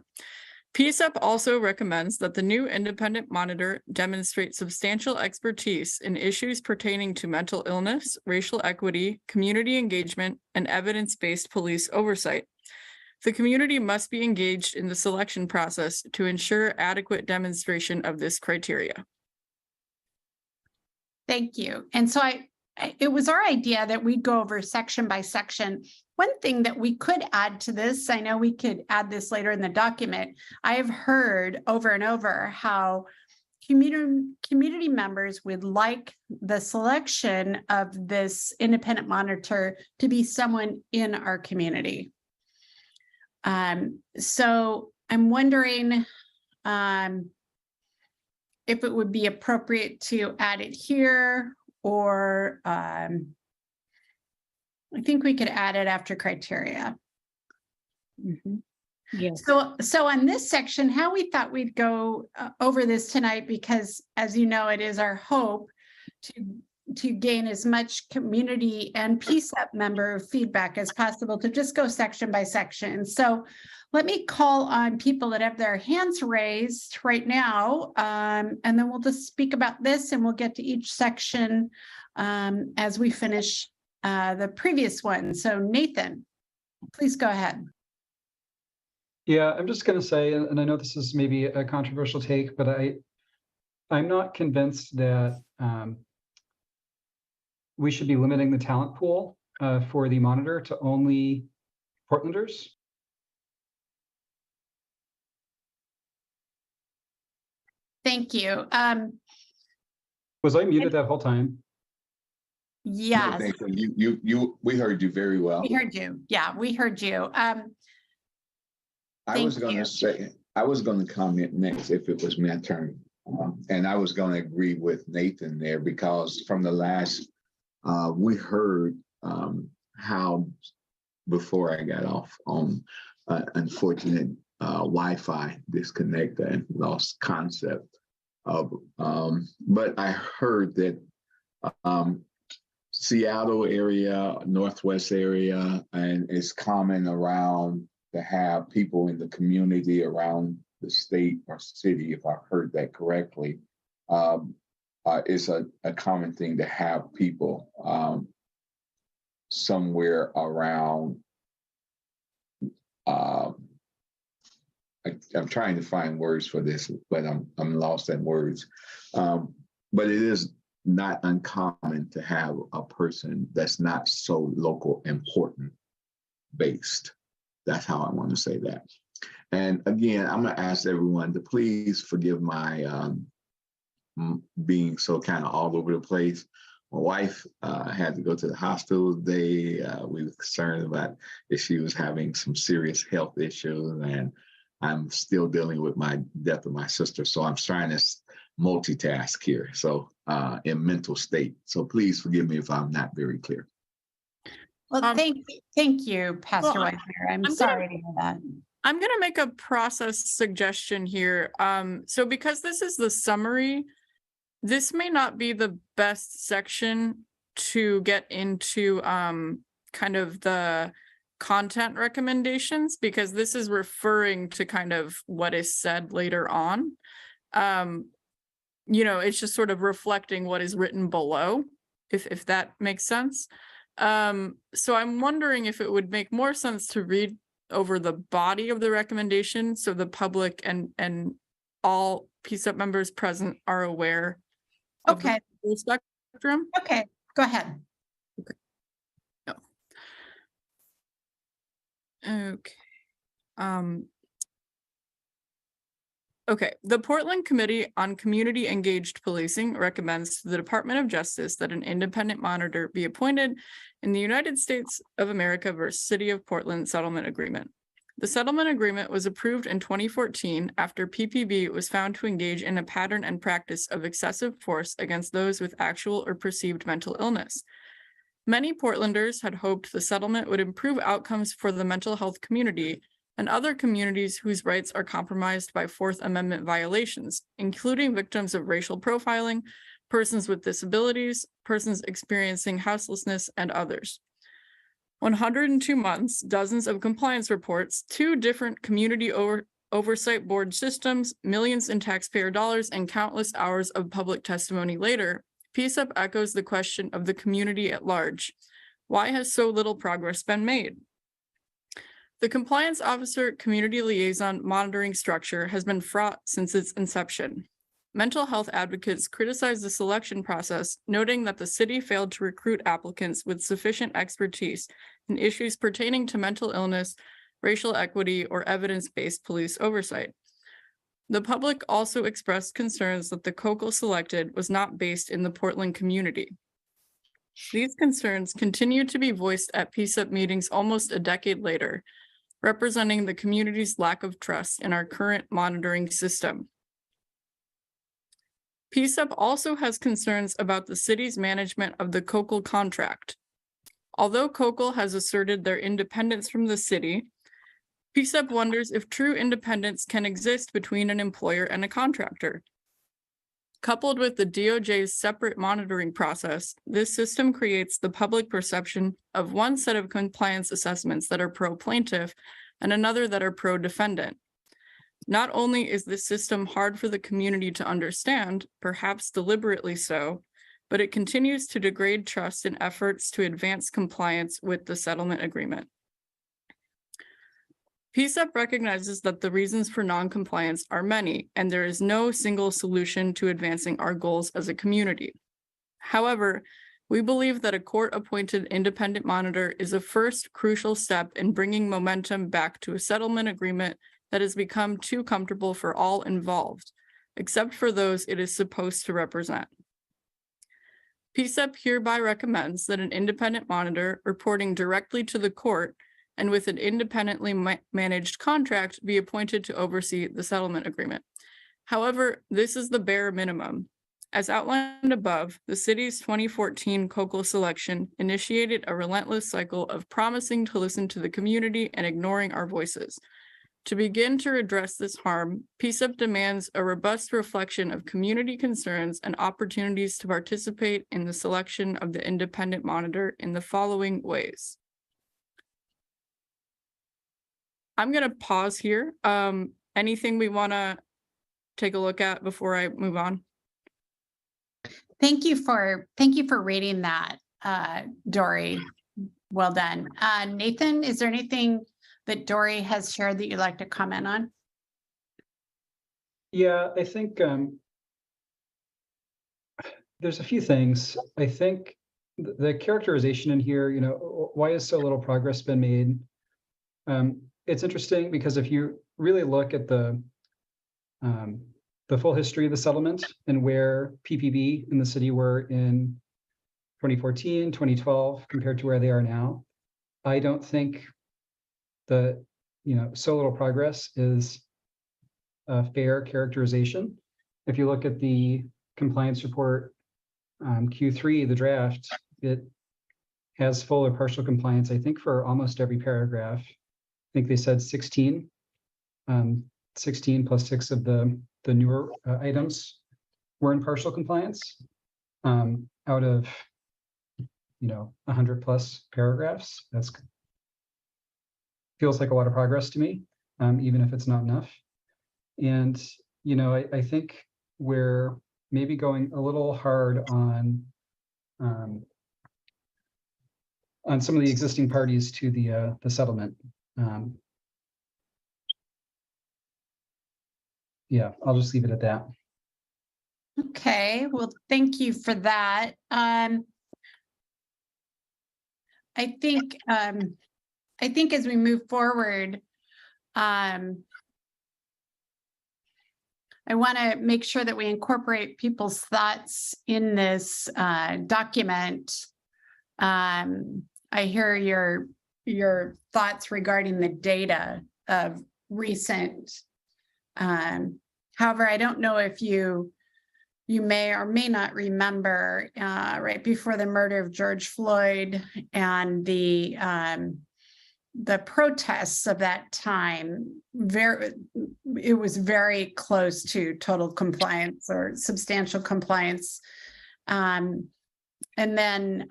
A: PCCEP also recommends that the new independent monitor demonstrate substantial expertise in issues pertaining to mental illness, racial equity, community engagement, and evidence-based police oversight. The community must be engaged in the selection process to ensure adequate demonstration of this criteria.
B: Thank you. And so it was our idea that we'd go over section by section. One thing that we could add to this, I know we could add this later in the document. I have heard over and over how community members would like the selection of this independent monitor to be someone in our community. So I'm wondering if it would be appropriate to add it here, or I think we could add it after criteria.
G: Mm-hmm. Yes.
B: So on this section, how we thought we'd go over this tonight, because as you know, it is our hope to gain as much community and PCCEP member feedback as possible, to just go section by section. So let me call on people that have their hands raised right now, and then we'll just speak about this, and we'll get to each section as we finish the previous one. So Nathan, please go ahead.
E: Yeah, I'm just going to say, and I know this is maybe a controversial take, but I'm not convinced that we should be limiting the talent pool for the monitor to only Portlanders.
B: Thank you.
E: Was I muted that whole time?
B: Yes.
C: No, Nathan, we heard you very well.
B: We heard you. Yeah, we heard you.
C: I was going to comment next if it was my turn. And I was going to agree with Nathan there, because from the last We heard how before I got off on unfortunate Wi-Fi disconnect and lost concept of, but I heard that Seattle area, Northwest area, and it's common around to have people in the community around the state or city, if I've heard that correctly. It's a common thing to have people somewhere around. I'm trying to find words for this, but I'm lost at words. But it is not uncommon to have a person that's not so local important based. That's how I want to say that. And again, I'm going to ask everyone to please forgive my being so kind of all over the place. My wife had to go to the hospital today. We were concerned about if she was having some serious health issues, and I'm still dealing with my death of my sister. So I'm trying to multitask here. So in mental state. So please forgive me if I'm not very clear.
B: Well, thank you, Pastor Weisner. I'm sorry to hear that.
A: I'm going to make a process suggestion here. So because this is the summary, this may not be the best section to get into kind of the content recommendations, because this is referring to kind of what is said later on. It's just sort of reflecting what is written below, if that makes sense. So I'm wondering if it would make more sense to read over the body of the recommendation so the public and all PCCEP members present are aware.
B: Okay.
A: The spectrum.
B: Okay, go ahead.
A: Okay. Okay. The Portland Committee on Community Engaged Policing recommends to the Department of Justice that an independent monitor be appointed in the United States of America versus City of Portland Settlement Agreement. The settlement agreement was approved in 2014 after PPB was found to engage in a pattern and practice of excessive force against those with actual or perceived mental illness. Many Portlanders had hoped the settlement would improve outcomes for the mental health community and other communities whose rights are compromised by Fourth Amendment violations, including victims of racial profiling, persons with disabilities, persons experiencing houselessness, and others. 102 months, dozens of compliance reports, 2 different community oversight board systems, millions in taxpayer dollars, and countless hours of public testimony later, PCCEP echoes the question of the community at large. Why has so little progress been made? The Compliance Officer Community Liaison monitoring structure has been fraught since its inception. Mental health advocates criticize the selection process, noting that the city failed to recruit applicants with sufficient expertise in issues pertaining to mental illness, racial equity, or evidence-based police oversight. The public also expressed concerns that the COCL selected was not based in the Portland community. These concerns continue to be voiced at PCCEP meetings almost a decade later, representing the community's lack of trust in our current monitoring system. PCCEP also has concerns about the city's management of the COCL contract. Although COCL has asserted their independence from the city, PCCEP wonders if true independence can exist between an employer and a contractor. Coupled with the DOJ's separate monitoring process, this system creates the public perception of one set of compliance assessments that are pro-plaintiff and another that are pro-defendant. Not only is this system hard for the community to understand, perhaps deliberately so, but it continues to degrade trust in efforts to advance compliance with the settlement agreement. PCCEP recognizes that the reasons for non-compliance are many, and there is no single solution to advancing our goals as a community. However, we believe that a court-appointed independent monitor is a first crucial step in bringing momentum back to a settlement agreement that has become too comfortable for all involved, except for those it is supposed to represent. PCCEP hereby recommends that an independent monitor reporting directly to the court and with an independently managed contract be appointed to oversee the settlement agreement. However, this is the bare minimum. As outlined above, the city's 2014 COCL selection initiated a relentless cycle of promising to listen to the community and ignoring our voices. To begin to address this harm, PCCEP demands a robust reflection of community concerns and opportunities to participate in the selection of the independent monitor in the following ways. I'm going to pause here. Anything we want to take a look at before I move on?
B: Thank you for reading that, Dory. Well done. Nathan, is there anything that Dory has shared that you'd like to comment on?
E: Yeah, I think there's a few things. I think the characterization in here, why has so little progress been made? It's interesting because if you really look at the full history of the settlement and where PPB in the city were in 2014, 2012, compared to where they are now, I don't think that, so little progress is a fair characterization. If you look at the compliance report, Q3, the draft, it has full or partial compliance, I think, for almost every paragraph. I think they said 16, 16 plus 6 of the newer items were in partial compliance out of 100 plus paragraphs. That's feels like a lot of progress to me, even if it's not enough. And I think we're maybe going a little hard on some of the existing parties to the settlement. Yeah, I'll just leave it at that.
B: Okay, well, thank you for that. I think as we move forward, I want to make sure that we incorporate people's thoughts in this document. I hear your thoughts regarding the data of recent. However, I don't know if you may or may not remember right before the murder of George Floyd and the protests of that time, it was very close to total compliance or substantial compliance. And then,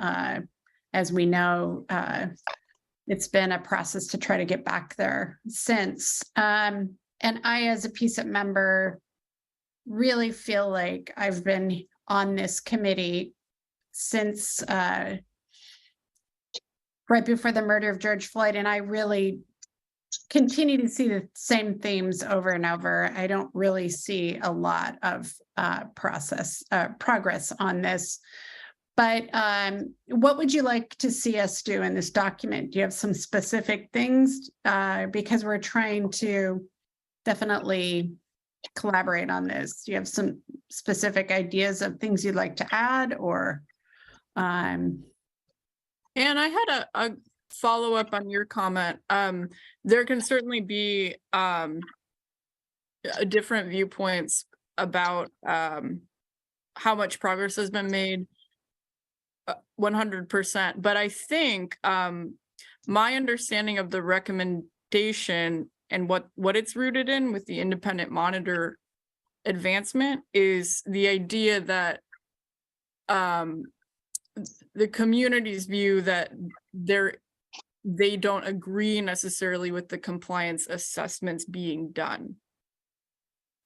B: as we know, it's been a process to try to get back there since. And I, as a PCCEP member, really feel like I've been on this committee since right before the murder of George Floyd, and I really continue to see the same themes over and over. I don't really see a lot of progress on this. But what would you like to see us do in this document? Do you have some specific things? Because we're trying to definitely collaborate on this. Do you have some specific ideas of things you'd like to add, or?
A: And I had a follow-up on your comment. There can certainly be different viewpoints about how much progress has been made, 100%. But I think my understanding of the recommendation and what it's rooted in with the independent monitor advancement is the idea that the community's view that they don't agree necessarily with the compliance assessments being done.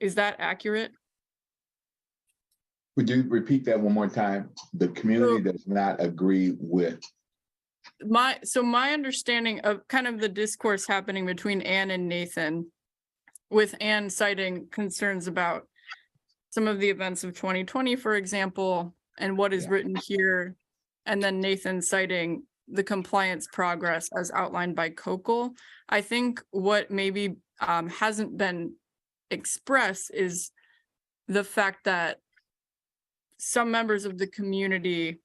A: Is that accurate?
C: Would you repeat that one more time? The community does not agree with. My understanding of kind of the discourse happening between Ann and Nathan, with Ann citing concerns about some of the events of 2020, for example, and what is written here, and then Nathan citing the compliance progress as outlined by COCL. I think what maybe hasn't been expressed is the fact that some members of the community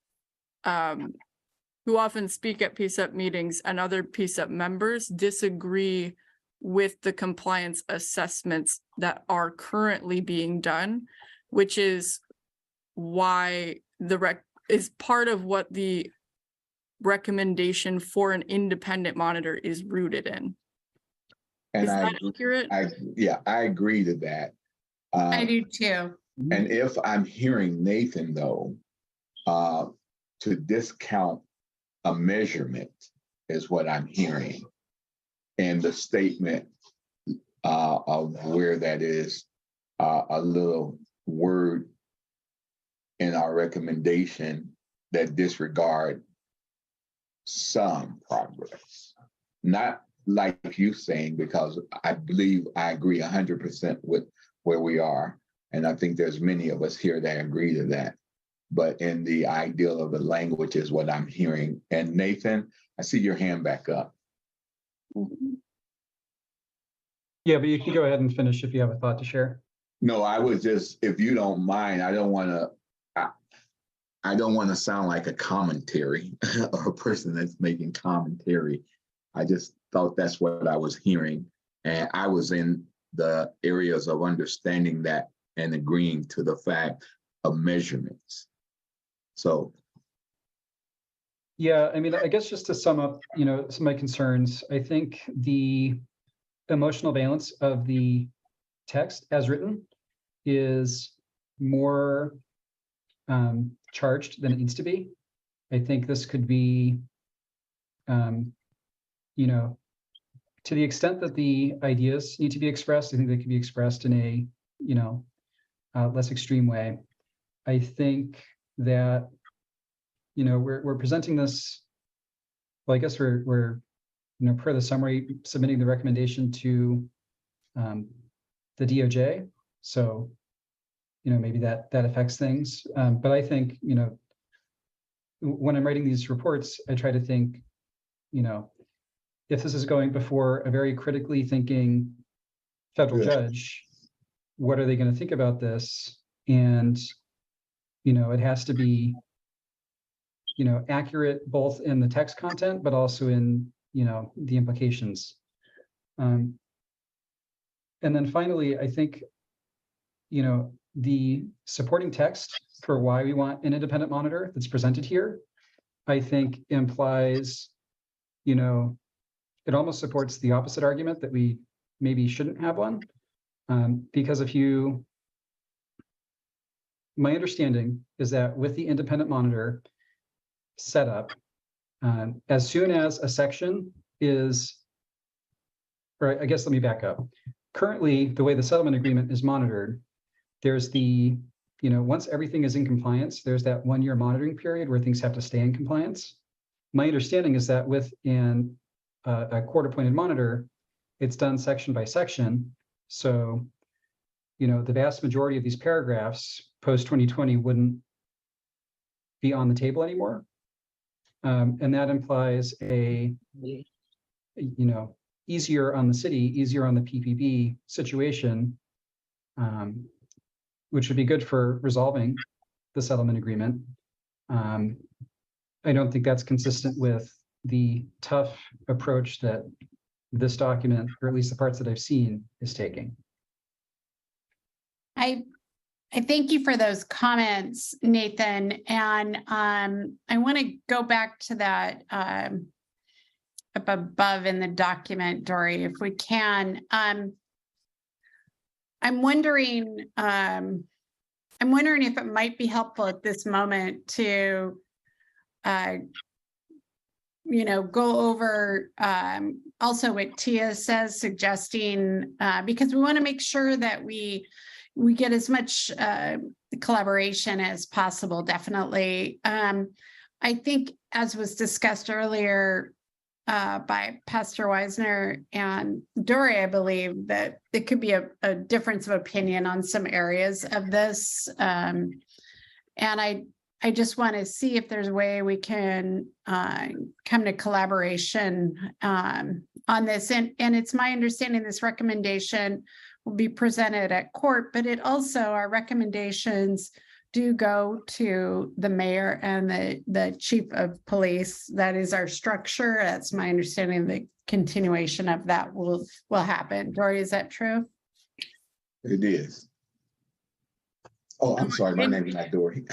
C: who often speak at PCCEP meetings and other PCCEP members disagree with the compliance assessments that are currently being done, which is
A: why is part of what the recommendation for an independent monitor is rooted in.
C: And
A: Is that accurate?
C: I agree to that.
B: I do too.
C: And if I'm hearing Nathan though, to discount a measurement is what I'm hearing. And the statement of where that is a little word in our recommendation that disregard some progress. Not like you saying, because I believe I agree 100% with where we are. And I think there's many of us here that agree to that. But in the ideal of the language is what I'm hearing. And Nathan, I see your hand back up.
E: Yeah, but you can go ahead and finish if you have a thought to share.
C: No, I was just, if you don't mind, I don't want to sound like a commentary or a person that's making commentary. I just thought that's what I was hearing. And I was in the areas of understanding that and agreeing to the fact of measurements. So.
E: Yeah, I mean, I guess just to sum up, some of my concerns, I think the emotional valence of the text as written is more charged than it needs to be. I think this could be, to the extent that the ideas need to be expressed, I think they can be expressed in a, less extreme way. I think that, we're presenting this, well, I guess we're per the summary, submitting the recommendation to the DOJ. So, maybe that affects things. But I think, when I'm writing these reports, I try to think, if this is going before a very critically thinking federal judge, what are they going to think about this? And, it has to be, accurate both in the text content, but also in, the implications. And then finally, I think, the supporting text for why we want an independent monitor that's presented here, I think implies, it almost supports the opposite argument that we maybe shouldn't have one. Because my understanding is that with the independent monitor setup, as soon as a section is, or I guess let me back up. Currently, the way the settlement agreement is monitored, there's the, once everything is in compliance, there's that 1-year monitoring period where things have to stay in compliance. My understanding is that with a court-appointed monitor, it's done section by section. So, the vast majority of these paragraphs post-2020 wouldn't be on the table anymore. And that implies a, easier on the city, easier on the PPB situation, which would be good for resolving the settlement agreement. I don't think that's consistent with the tough approach that this document, or at least the parts that I've seen, is taking.
B: I thank you for those comments, Nathan. And I want to go back to that up above in the document, Dory, if we can. I'm wondering if it might be helpful at this moment to go over also what Tia says, suggesting, because we want to make sure that we get as much collaboration as possible, definitely. I think, as was discussed earlier by Pastor Wisner and Dory, I believe that it could be a difference of opinion on some areas of this. And I just want to see if there's a way we can come to collaboration on this. And it's my understanding this recommendation will be presented at court, but it also, our recommendations do go to the mayor and the chief of police. That is our structure. That's my understanding. The continuation of that will happen. Dory, is that true?
C: It is. Oh, I'm sorry, my name is not Dory.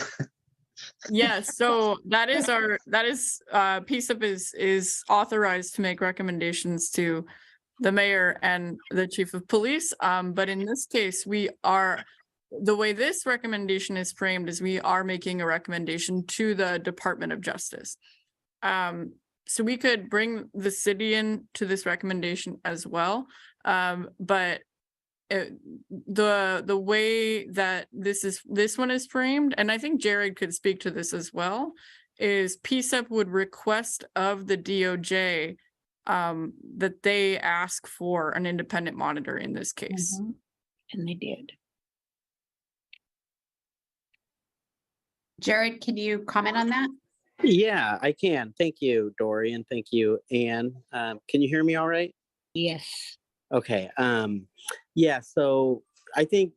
A: Yes, so that is PCCEP is authorized to make recommendations to the mayor and the chief of police. But in this case, the way this recommendation is framed is we are making a recommendation to the Department of Justice. So we could bring the city in to this recommendation as well. But the way that this one is framed, and I think Jared could speak to this as well, is PCCEP would request of the DOJ that they ask for an independent monitor in this case.
D: And they did.
B: Jared, can you comment on that?
O: Yeah, I can. Thank you, Dory, and thank you, Anne. Can you hear me all right?
D: Yes.
O: Okay. Yeah, so I think,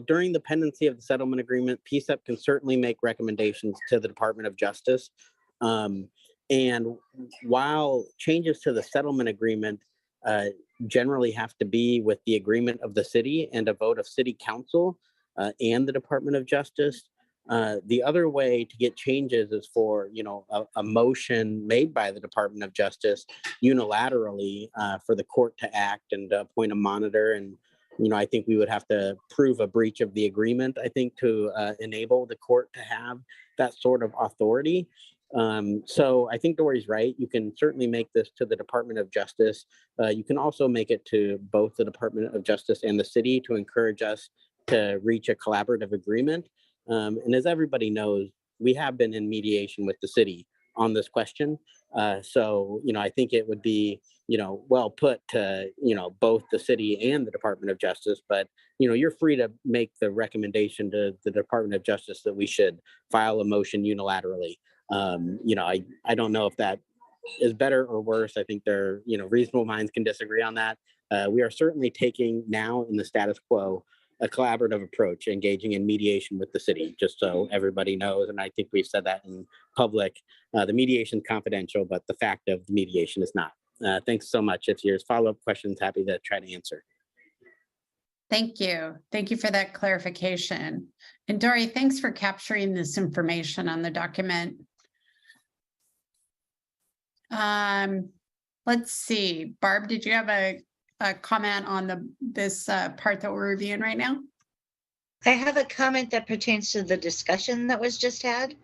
O: during the pendency of the settlement agreement, PCCEP can certainly make recommendations to the Department of Justice. And while changes to the settlement agreement generally have to be with the agreement of the city and a vote of city council and the Department of Justice, the other way to get changes is for, a motion made by the Department of Justice unilaterally for the court to act and appoint a monitor. And, I think we would have to prove a breach of the agreement, I think, to enable the court to have that sort of authority. So I think Dory's right. You can certainly make this to the Department of Justice. You can also make it to both the Department of Justice and the city to encourage us to reach a collaborative agreement. And as everybody knows, we have been in mediation with the city on this question. So, I think it would be, well put to, both the city and the Department of Justice. But, you're free to make the recommendation to the Department of Justice that we should file a motion unilaterally. I don't know if that is better or worse. I think reasonable minds can disagree on that. We are certainly taking now in the status quo a collaborative approach, engaging in mediation with the city, just so everybody knows. And I think we've said that in public. The mediation is confidential, but the fact of the mediation is not. Thanks so much. If there's follow-up questions, happy to try to answer.
B: Thank you. Thank you for that clarification. And Dory, thanks for capturing this information on the document. Let's see. Barb, did you have a comment on this part that we're reviewing right now?
K: I have a comment that pertains to the discussion that was just had.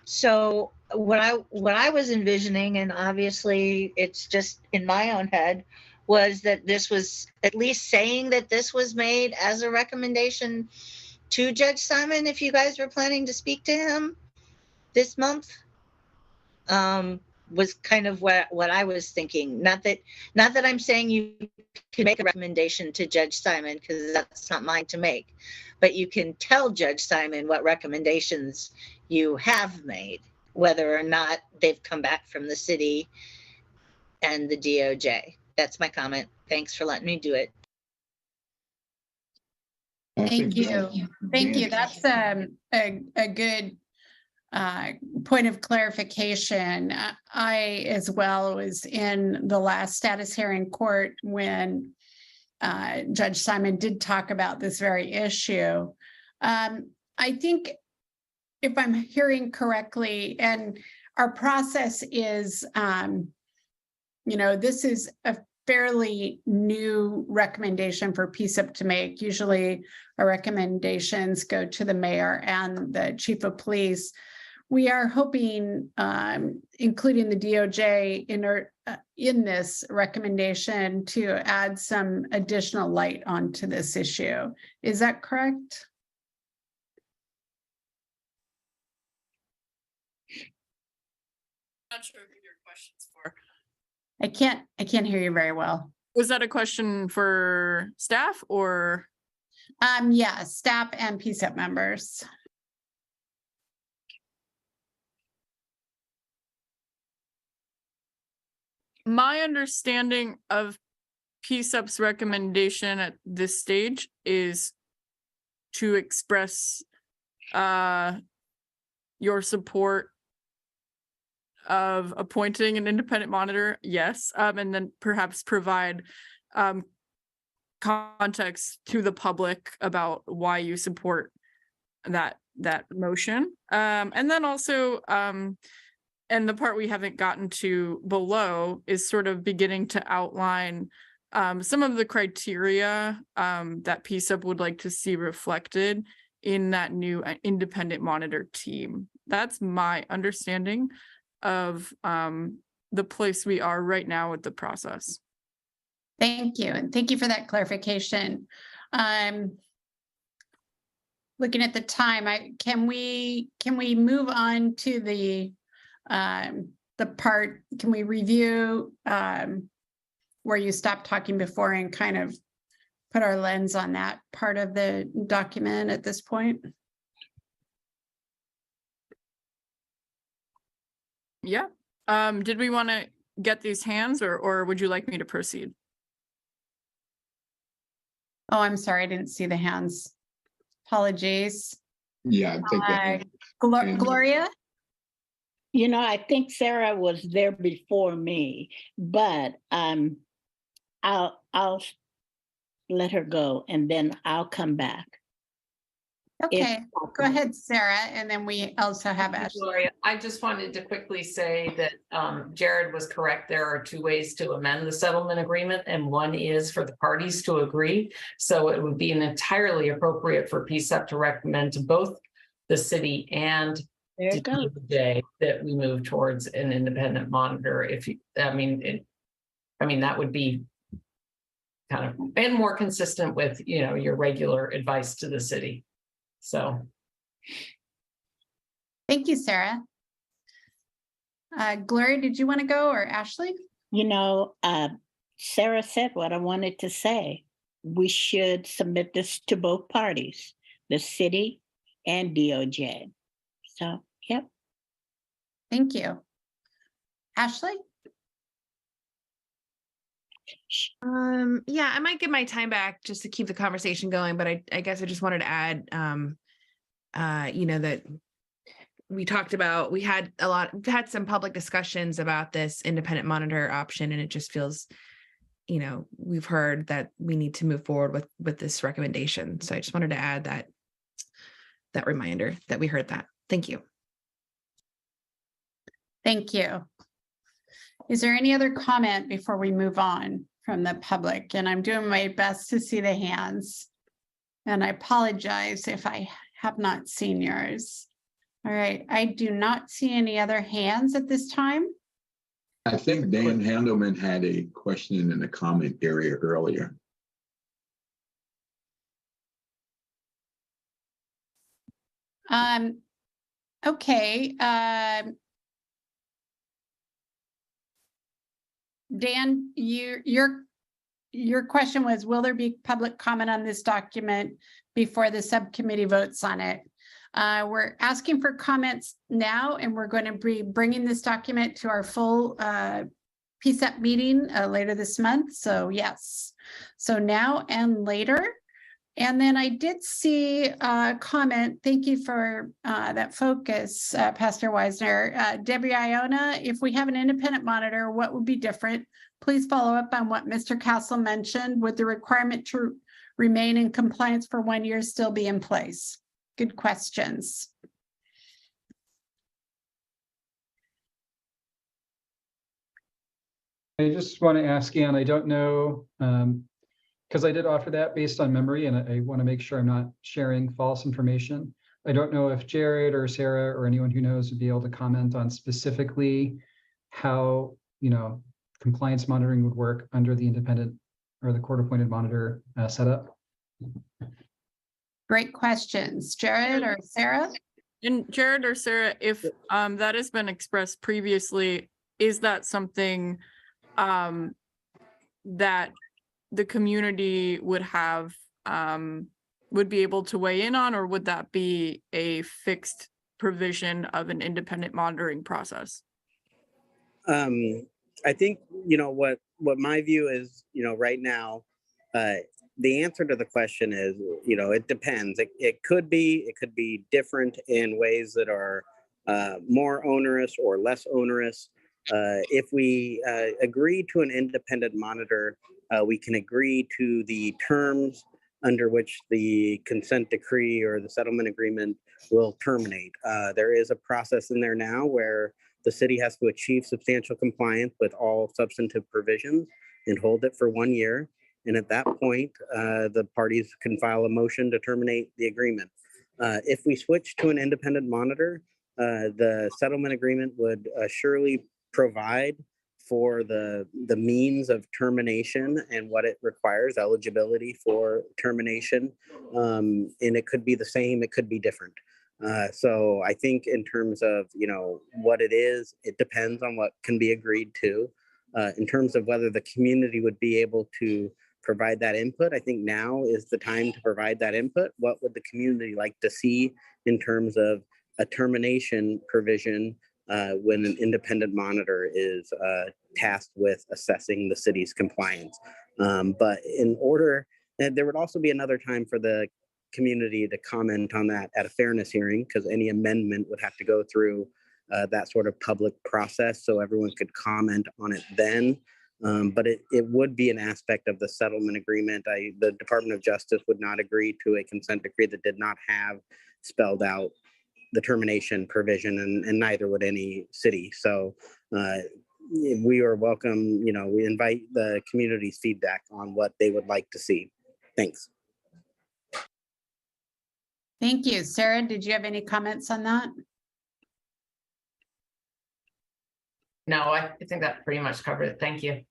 K: So what I was envisioning, and obviously it's just in my own head, was that this was at least saying that this was made as a recommendation to Judge Simon if you guys were planning to speak to him this month. Was kind of what I was thinking. Not that I'm saying you can make a recommendation to Judge Simon, because that's not mine to make, but you can tell Judge Simon what recommendations you have made, whether or not they've come back from the city and the DOJ. That's my comment. Thanks for letting me do it.
B: Thank you. Thank you. That's a good point of clarification. I as well was in the last status hearing court when Judge Simon did talk about this very issue. I think if I'm hearing correctly, and our process is, this is a fairly new recommendation for PCCEP to make. Usually our recommendations go to the mayor and the chief of police. We are hoping, including the DOJ in this recommendation, to add some additional light onto this issue. Is that correct?
A: Not sure who your question's for.
B: I can't hear you very well.
A: Was that a question for staff or?
B: Yeah, staff and PCCEP members.
A: My understanding of PCCEP's recommendation at this stage is to express your support of appointing an independent monitor, yes, and then perhaps provide context to the public about why you support that motion. And then also, and the part we haven't gotten to below is sort of beginning to outline some of the criteria that PCCEP would like to see reflected in that new independent monitor team. That's my understanding of the place we are right now with the process.
B: Thank you. And thank you for that clarification. Looking at the time, can we move on to the part, can we review where you stopped talking before and kind of put our lens on that part of the document at this point?
A: Yeah. Did we want to get these hands or would you like me to proceed?
B: Oh, I'm sorry, I didn't see the hands. Apologies.
C: Yeah, I think
B: Gloria?
D: You know, I think Sarah was there before me, but I'll let her go and then I'll come back.
B: Okay, go ahead, Sarah, and then we also have Ashley.
Q: Gloria, I just wanted to quickly say that Jared was correct. There are two ways to amend the settlement agreement, and one is for the parties to agree. So it would be entirely appropriate for PCCEP to recommend to both the city and
D: the
Q: day that we move towards an independent monitor. If you, I mean, that would be kind of and more consistent with your regular advice to the city. So,
B: thank you, Sarah. Gloria, did you want to go or Ashley?
D: You know, Sarah said what I wanted to say. We should submit this to both parties, the city and DOJ. So, yep.
B: Thank you. Ashley?
L: Yeah, I might give my time back just to keep the conversation going, but I guess I just wanted to add, that we talked about, we've had some public discussions about this independent monitor option, and it just feels, we've heard that we need to move forward with this recommendation. So I just wanted to add that reminder that we heard that. Thank you.
B: Thank you. Is there any other comment before we move on from the public? And I'm doing my best to see the hands. And I apologize if I have not seen yours. All right, I do not see any other hands at this time.
C: I think Dan Handelman had a question in the comment area earlier.
B: Okay. Dan, your question was, will there be public comment on this document before the subcommittee votes on it? We're asking for comments now, and we're going to be bringing this document to our full PCCEP meeting later this month. So yes, so now and later. And then I did see a comment. Thank you for that focus, Pastor Wisner. Debbie Iona, if we have an independent monitor, what would be different? Please follow up on what Mr. Castle mentioned. Would the requirement to remain in compliance for 1 year still be in place? Good questions.
E: I just want to ask Ann, I don't know, because I did offer that based on memory, and I want to make sure I'm not sharing false information. I don't know if Jared or Sarah or anyone who knows would be able to comment on specifically how, compliance monitoring would work under the independent or the court-appointed monitor setup.
B: Great questions. Jared or Sarah?
A: And Jared or Sarah, if that has been expressed previously, is that something that the community would have would be able to weigh in on, or would that be a fixed provision of an independent monitoring process?
O: I think what my view is, right now, the answer to the question is, it depends. It could be different in ways that are more onerous or less onerous. If we agree to an independent monitor, we can agree to the terms under which the consent decree or the settlement agreement will terminate. There is a process in there now where the city has to achieve substantial compliance with all substantive provisions and hold it for 1 year. And at that point, the parties can file a motion to terminate the agreement. If we switch to an independent monitor, the settlement agreement would surely provide for the means of termination and what it requires, eligibility for termination. And it could be the same, it could be different. So I think in terms of, what it is, it depends on what can be agreed to. In terms of whether the community would be able to provide that input, I think now is the time to provide that input. What would the community like to see in terms of a termination provision when an independent monitor is tasked with assessing the city's compliance? But in order, and there would also be another time for the community to comment on that at a fairness hearing, because any amendment would have to go through that sort of public process, so everyone could comment on it then. But it would be an aspect of the settlement agreement. The Department of Justice would not agree to a consent decree that did not have spelled out the termination provision, and neither would any city. So we are welcome, we invite the community's feedback on what they would like to see. Thanks.
B: Thank you. Sarah, did you have any comments on that?
Q: No, I think that pretty much covered it. Thank you.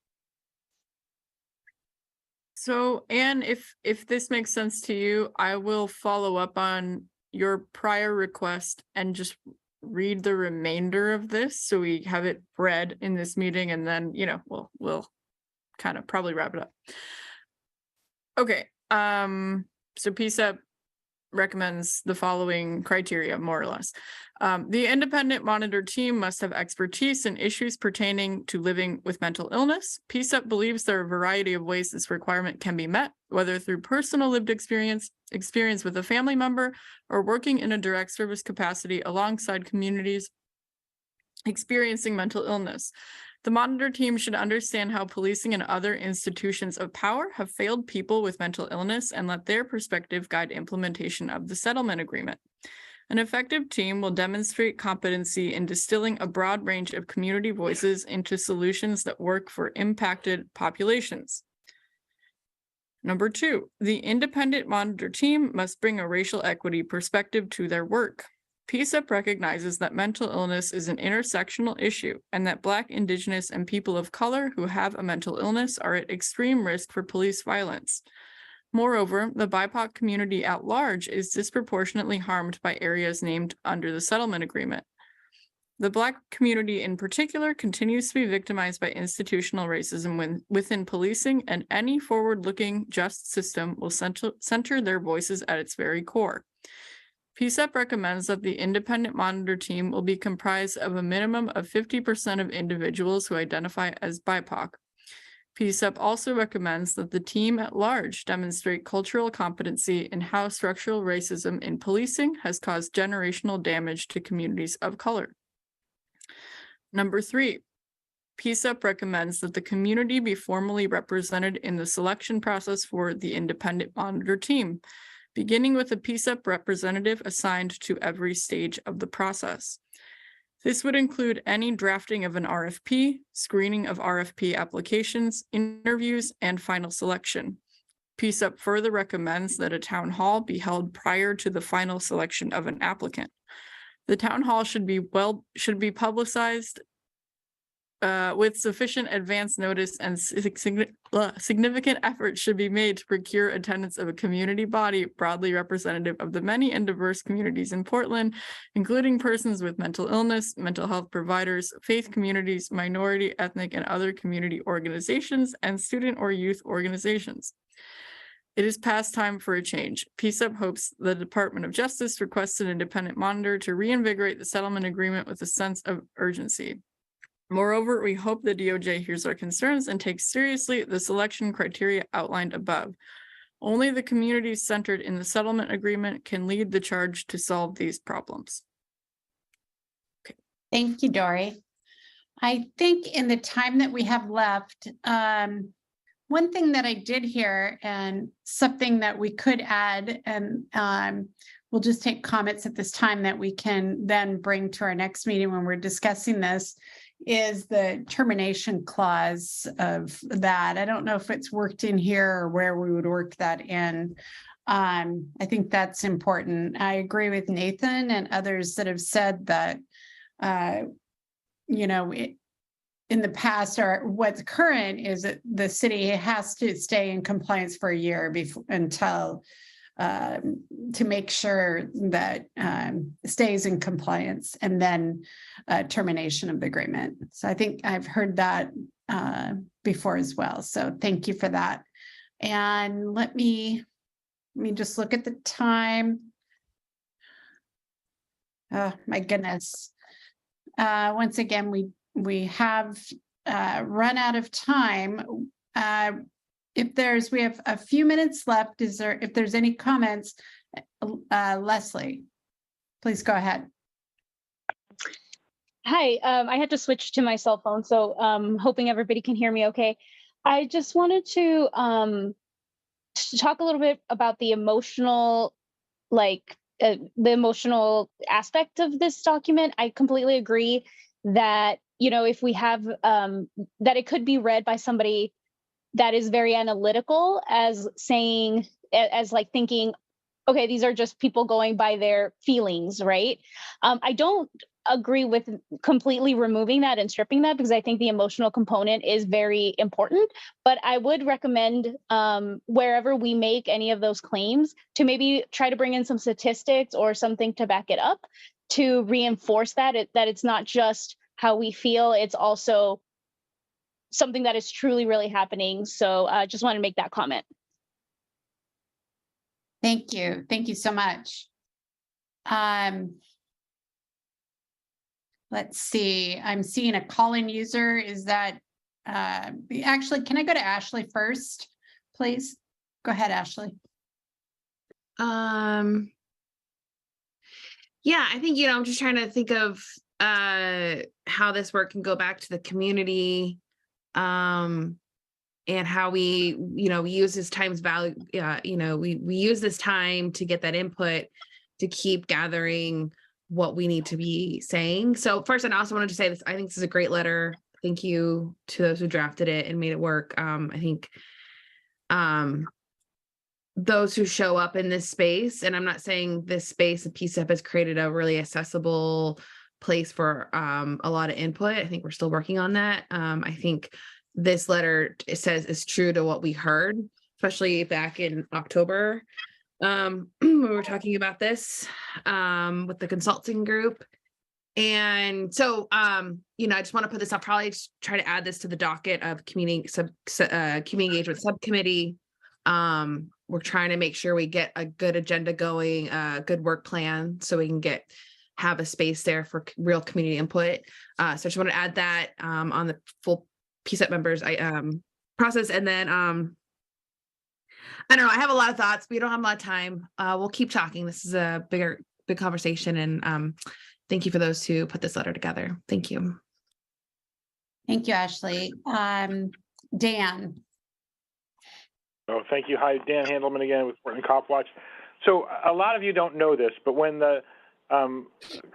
A: So, Anne, if this makes sense to you, I will follow up on your prior request and just read the remainder of this so we have it read in this meeting, and then we'll kind of probably wrap it up. Okay, so PCCEP recommends the following criteria, more or less. The independent monitor team must have expertise in issues pertaining to living with mental illness. PCCEP believes there are a variety of ways this requirement can be met, whether through personal lived experience with a family member, or working in a direct service capacity alongside communities experiencing mental illness. The monitor team should understand how policing and other institutions of power have failed people with mental illness and let their perspective guide implementation of the settlement agreement. An effective team will demonstrate competency in distilling a broad range of community voices into solutions that work for impacted populations. Number 2, the independent monitor team must bring a racial equity perspective to their work. PCCEP recognizes that mental illness is an intersectional issue and that Black, Indigenous, and people of color who have a mental illness are at extreme risk for police violence. Moreover, the BIPOC community at large is disproportionately harmed by areas named under the settlement agreement. The Black community in particular continues to be victimized by institutional racism within policing, and any forward-looking just system will center their voices at its very core. PCCEP recommends that the independent monitor team will be comprised of a minimum of 50% of individuals who identify as BIPOC. PCCEP also recommends that the team at large demonstrate cultural competency in how structural racism in policing has caused generational damage to communities of color. Number 3, PCCEP recommends that the community be formally represented in the selection process for the independent monitor team, beginning with a PCCEP representative assigned to every stage of the process. This would include any drafting of an RFP, screening of RFP applications, interviews, and final selection. PCCEP further recommends that a town hall be held prior to the final selection of an applicant. The town hall should be publicized with sufficient advance notice, and significant effort should be made to procure attendance of a community body broadly representative of the many and diverse communities in Portland, including persons with mental illness, mental health providers, faith communities, minority, ethnic, and other community organizations, and student or youth organizations. It is past time for a change. PCCEP hopes the Department of Justice requests an independent monitor to reinvigorate the settlement agreement with a sense of urgency. Moreover, we hope the DOJ hears our concerns and takes seriously the selection criteria outlined above. Only the communities centered in the settlement agreement can lead the charge to solve these problems.
B: Okay. Thank you, Dory. I think in the time that we have left, one thing that I did hear and something that we could add, and we'll just take comments at this time that we can then bring to our next meeting when we're discussing this, is the termination clause of that. I don't know if it's worked in here or where we would work that in. I think that's important. I agree with Nathan and others that have said that, you know, in the past, or what's current is that the city has to stay in compliance for a year before until to make sure that stays in compliance, and then termination of the agreement. So I think I've heard that before as well. So thank you for that. And let me just look at the time. Oh my goodness. Once again, we have run out of time. We have a few minutes left. If there's any comments, Leslie, please go ahead.
R: Hi, I had to switch to my cell phone, so hoping everybody can hear me okay. I just wanted to talk a little bit about the emotional, the emotional aspect of this document. I completely agree that, you know, if we have, that it could be read by somebody that is very analytical as saying, as like thinking, okay, these are just people going by their feelings, right? I don't agree with completely removing that and stripping that, because I think the emotional component is very important. But I would recommend wherever we make any of those claims to maybe try to bring in some statistics or something to back it up, to reinforce that it's not just how we feel, it's also something that is truly really happening. So I just want to make that comment.
B: Thank you. Thank you so much. Let's see. I'm seeing a call-in user. Is that actually, can I go to Ashley first, please? Go ahead, Ashley.
L: Yeah, I think, you know, I'm just trying to think of how this work can go back to the community, and how we, you know, we use this time's value. You know, we use this time to get that input, to keep gathering what we need to be saying. So first, I also wanted to say this, I think this is a great letter. Thank you to those who drafted it and made it work. I think those who show up in this space, and I'm not saying this space, the PCCEP has created a really accessible place for a lot of input. I think we're still working on that. I think this letter, it says, is true to what we heard, especially back in October. We were talking about this with the consulting group. And so, you know, I just want to put this, I'll probably try to add this to the docket of community engagement subcommittee. We're trying to make sure we get a good agenda going, a good work plan, so we can have a space there for real community input. So I just want to add that on the full PCCEP members process. And then I don't know, I have a lot of thoughts. We don't have a lot of time. We'll keep talking. This is a big conversation. And thank you for those who put this letter together. Thank you.
B: Thank you, Ashley. Dan.
M: Oh, thank you. Hi, Dan Handelman again with Portland Cop Watch. So a lot of you don't know this, but when the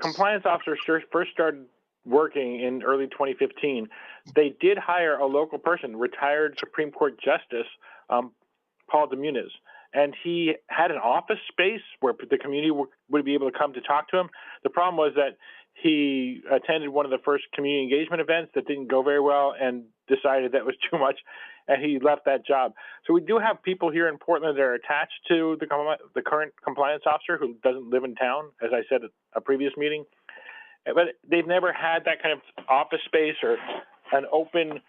M: compliance officers first started working in early 2015, they did hire a local person, retired Supreme Court Justice Paul DeMuniz, and he had an office space where the community would be able to come to talk to him. The problem was that he attended one of the first community engagement events that didn't go very well and decided that was too much, and he left that job. So we do have people here in Portland that are attached to the current compliance officer who doesn't live in town, as I said at a previous meeting. But they've never had that kind of office space or an open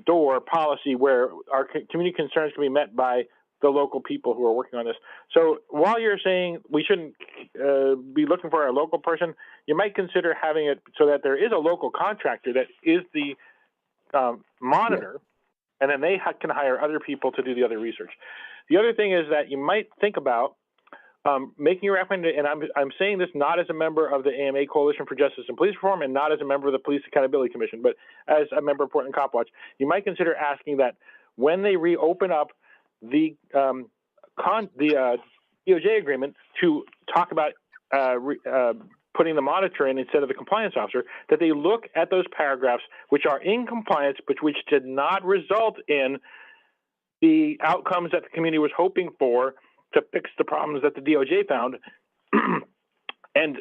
M: door policy where our community concerns can be met by the local people who are working on this. So while you're saying we shouldn't be looking for a local person, you might consider having it so that there is a local contractor that is the monitor, and then they can hire other people to do the other research. The other thing is that you might think about making a recommendation, and I'm saying this not as a member of the AMA Coalition for Justice and Police Reform and not as a member of the Police Accountability Commission, but as a member of Portland Cop Watch, you might consider asking that when they reopen up the DOJ agreement to talk about putting the monitor in instead of the compliance officer, that they look at those paragraphs which are in compliance, but which did not result in the outcomes that the community was hoping for to fix the problems that the DOJ found, and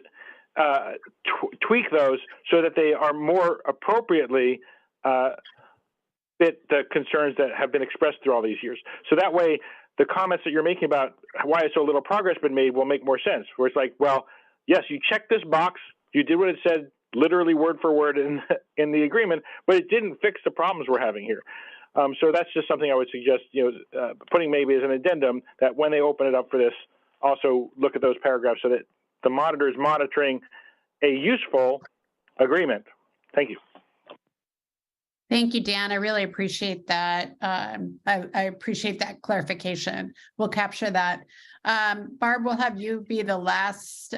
M: tweak those so that they are more appropriately fit the concerns that have been expressed through all these years. So that way, the comments that you're making about why so little progress been made will make more sense. Where it's like, well, yes, you checked this box, you did what it said, literally word for word in the agreement, but it didn't fix the problems we're having here. So that's just something I would suggest, putting maybe as an addendum that when they open it up for this, also look at those paragraphs so that the monitor is monitoring a useful agreement. Thank you.
B: Thank you, Dan. I really appreciate that. I appreciate that clarification. We'll capture that. Barb, we'll have you be the last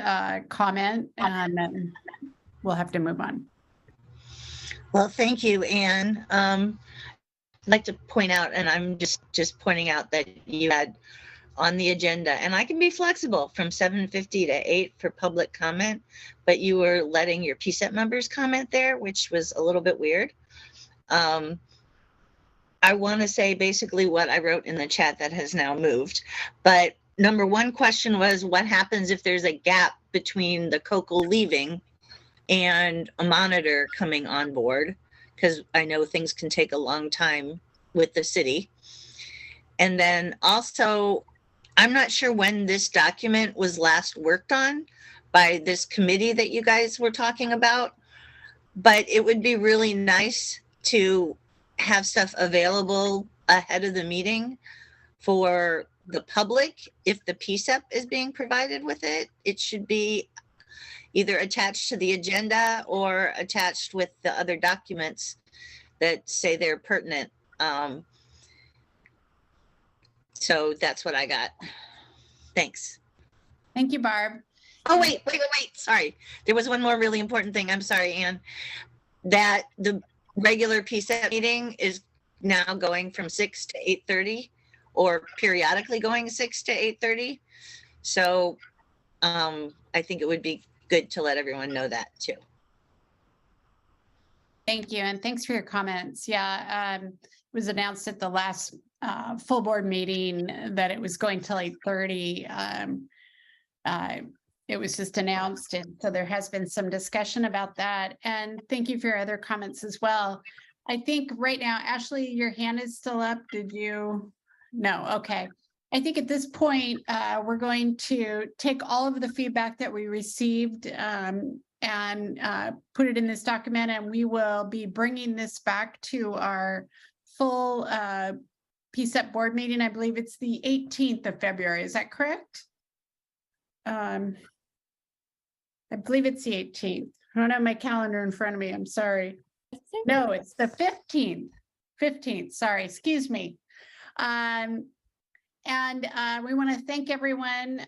B: comment, and then we'll have to move on.
K: Well, thank you, Anne. I'd like to point out, and I'm just pointing out that you had on the agenda, and I can be flexible from 7:50 to 8 for public comment, but you were letting your PCEP members comment there, which was a little bit weird. I want to say basically what I wrote in the chat that has now moved, but number one question was, what happens if there's a gap between the COCL leaving and a monitor coming on board? Because I know things can take a long time with the city. And then also, I'm not sure when this document was last worked on by this committee that you guys were talking about, but it would be really nice to have stuff available ahead of the meeting for the public. If the PCEP is being provided with it, it should be either attached to the agenda or attached with the other documents that say they're pertinent. So that's what I got. Thanks.
B: Thank you, Barb.
K: Oh, wait. Sorry. There was one more really important thing. I'm sorry, Anne. That the regular PCEP meeting is now going from 6 to 8:30, or periodically going 6 to 8:30. So I think it would be good to let everyone know that too.
B: Thank you, and thanks for your comments. Yeah, it was announced at the last full board meeting that it was going till 8:30. It was just announced, and so there has been some discussion about that. And thank you for your other comments as well. I think right now, Ashley, your hand is still up. Did you? No, okay. I think at this point, we're going to take all of the feedback that we received and put it in this document, and we will be bringing this back to our full PCEP board meeting. I believe it's the 18th of February. Is that correct? I believe it's the 18th. I don't have my calendar in front of me. I'm sorry. No, it's the 15th. 15th. Sorry, excuse me. And we want to thank everyone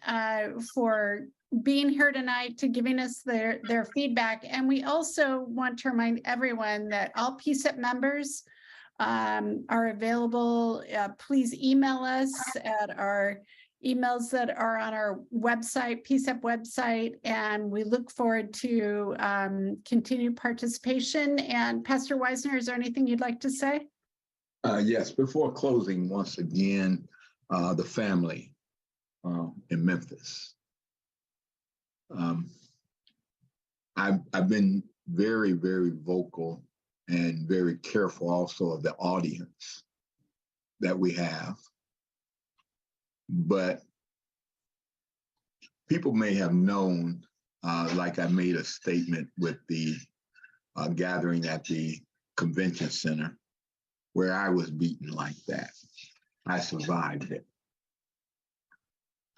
B: for being here tonight, to giving us their feedback. And we also want to remind everyone that all PCEP members are available. Please email us at our emails that are on our website, PCEP website, and we look forward to continued participation. And Pastor Wisner, is there anything you'd like to say?
C: Yes, before closing, once again, the family in Memphis. I've been very, very vocal and very careful also of the audience that we have. But people may have known, like I made a statement with the gathering at the convention center, where I was beaten like that. I survived it.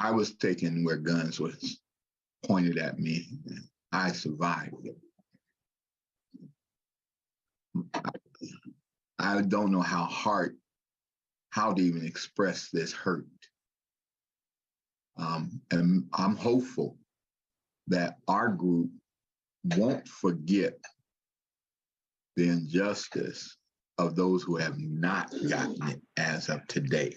C: I was taken where guns was pointed at me. I survived it. I don't know how to even express this hurt. And I'm hopeful that our group won't forget the injustice of those who have not gotten it as of today.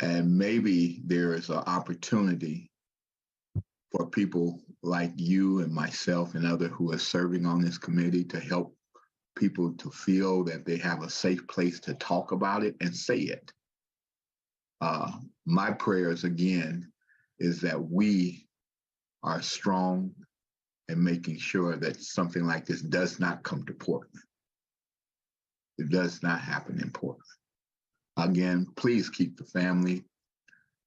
C: And maybe there is an opportunity for people like you and myself and others who are serving on this committee to help people to feel that they have a safe place to talk about it and say it. My prayers again is that we are strong in making sure that something like this does not come to Portland. It does not happen in Portland. Again, please keep the family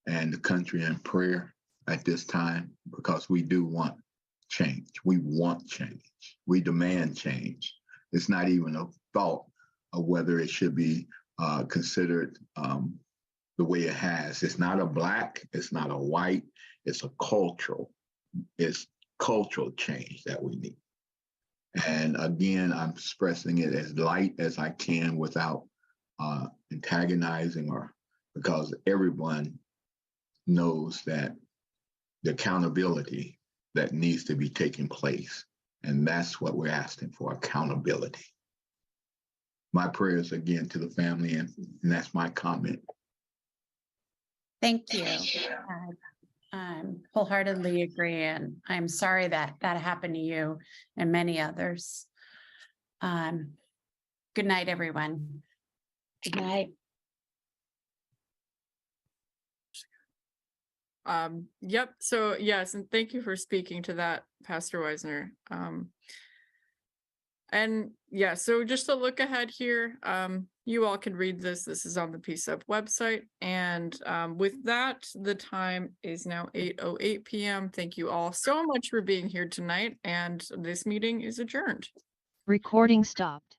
C: and the country in prayer at this time, because we do want change. We want change. We demand change. It's not even a thought of whether it should be considered the way it has. It's not a black, it's not a white, it's cultural change that we need. And again, I'm expressing it as light as I can without antagonizing, or because everyone knows that the accountability that needs to be taking place. And that's what we're asking for, accountability. My prayers again to the family, and that's my comment.
B: Thank you. Wholeheartedly agree, and I'm sorry that that happened to you and many others. Good night, everyone.
R: Good night.
A: Yep. So yes, and thank you for speaking to that, Pastor Weisner. And yeah, so just a look ahead here. You all can read this. This is on the PCCEP website. And with that, the time is now 8:08 p.m. Thank you all so much for being here tonight. And this meeting is adjourned.
P: Recording stopped.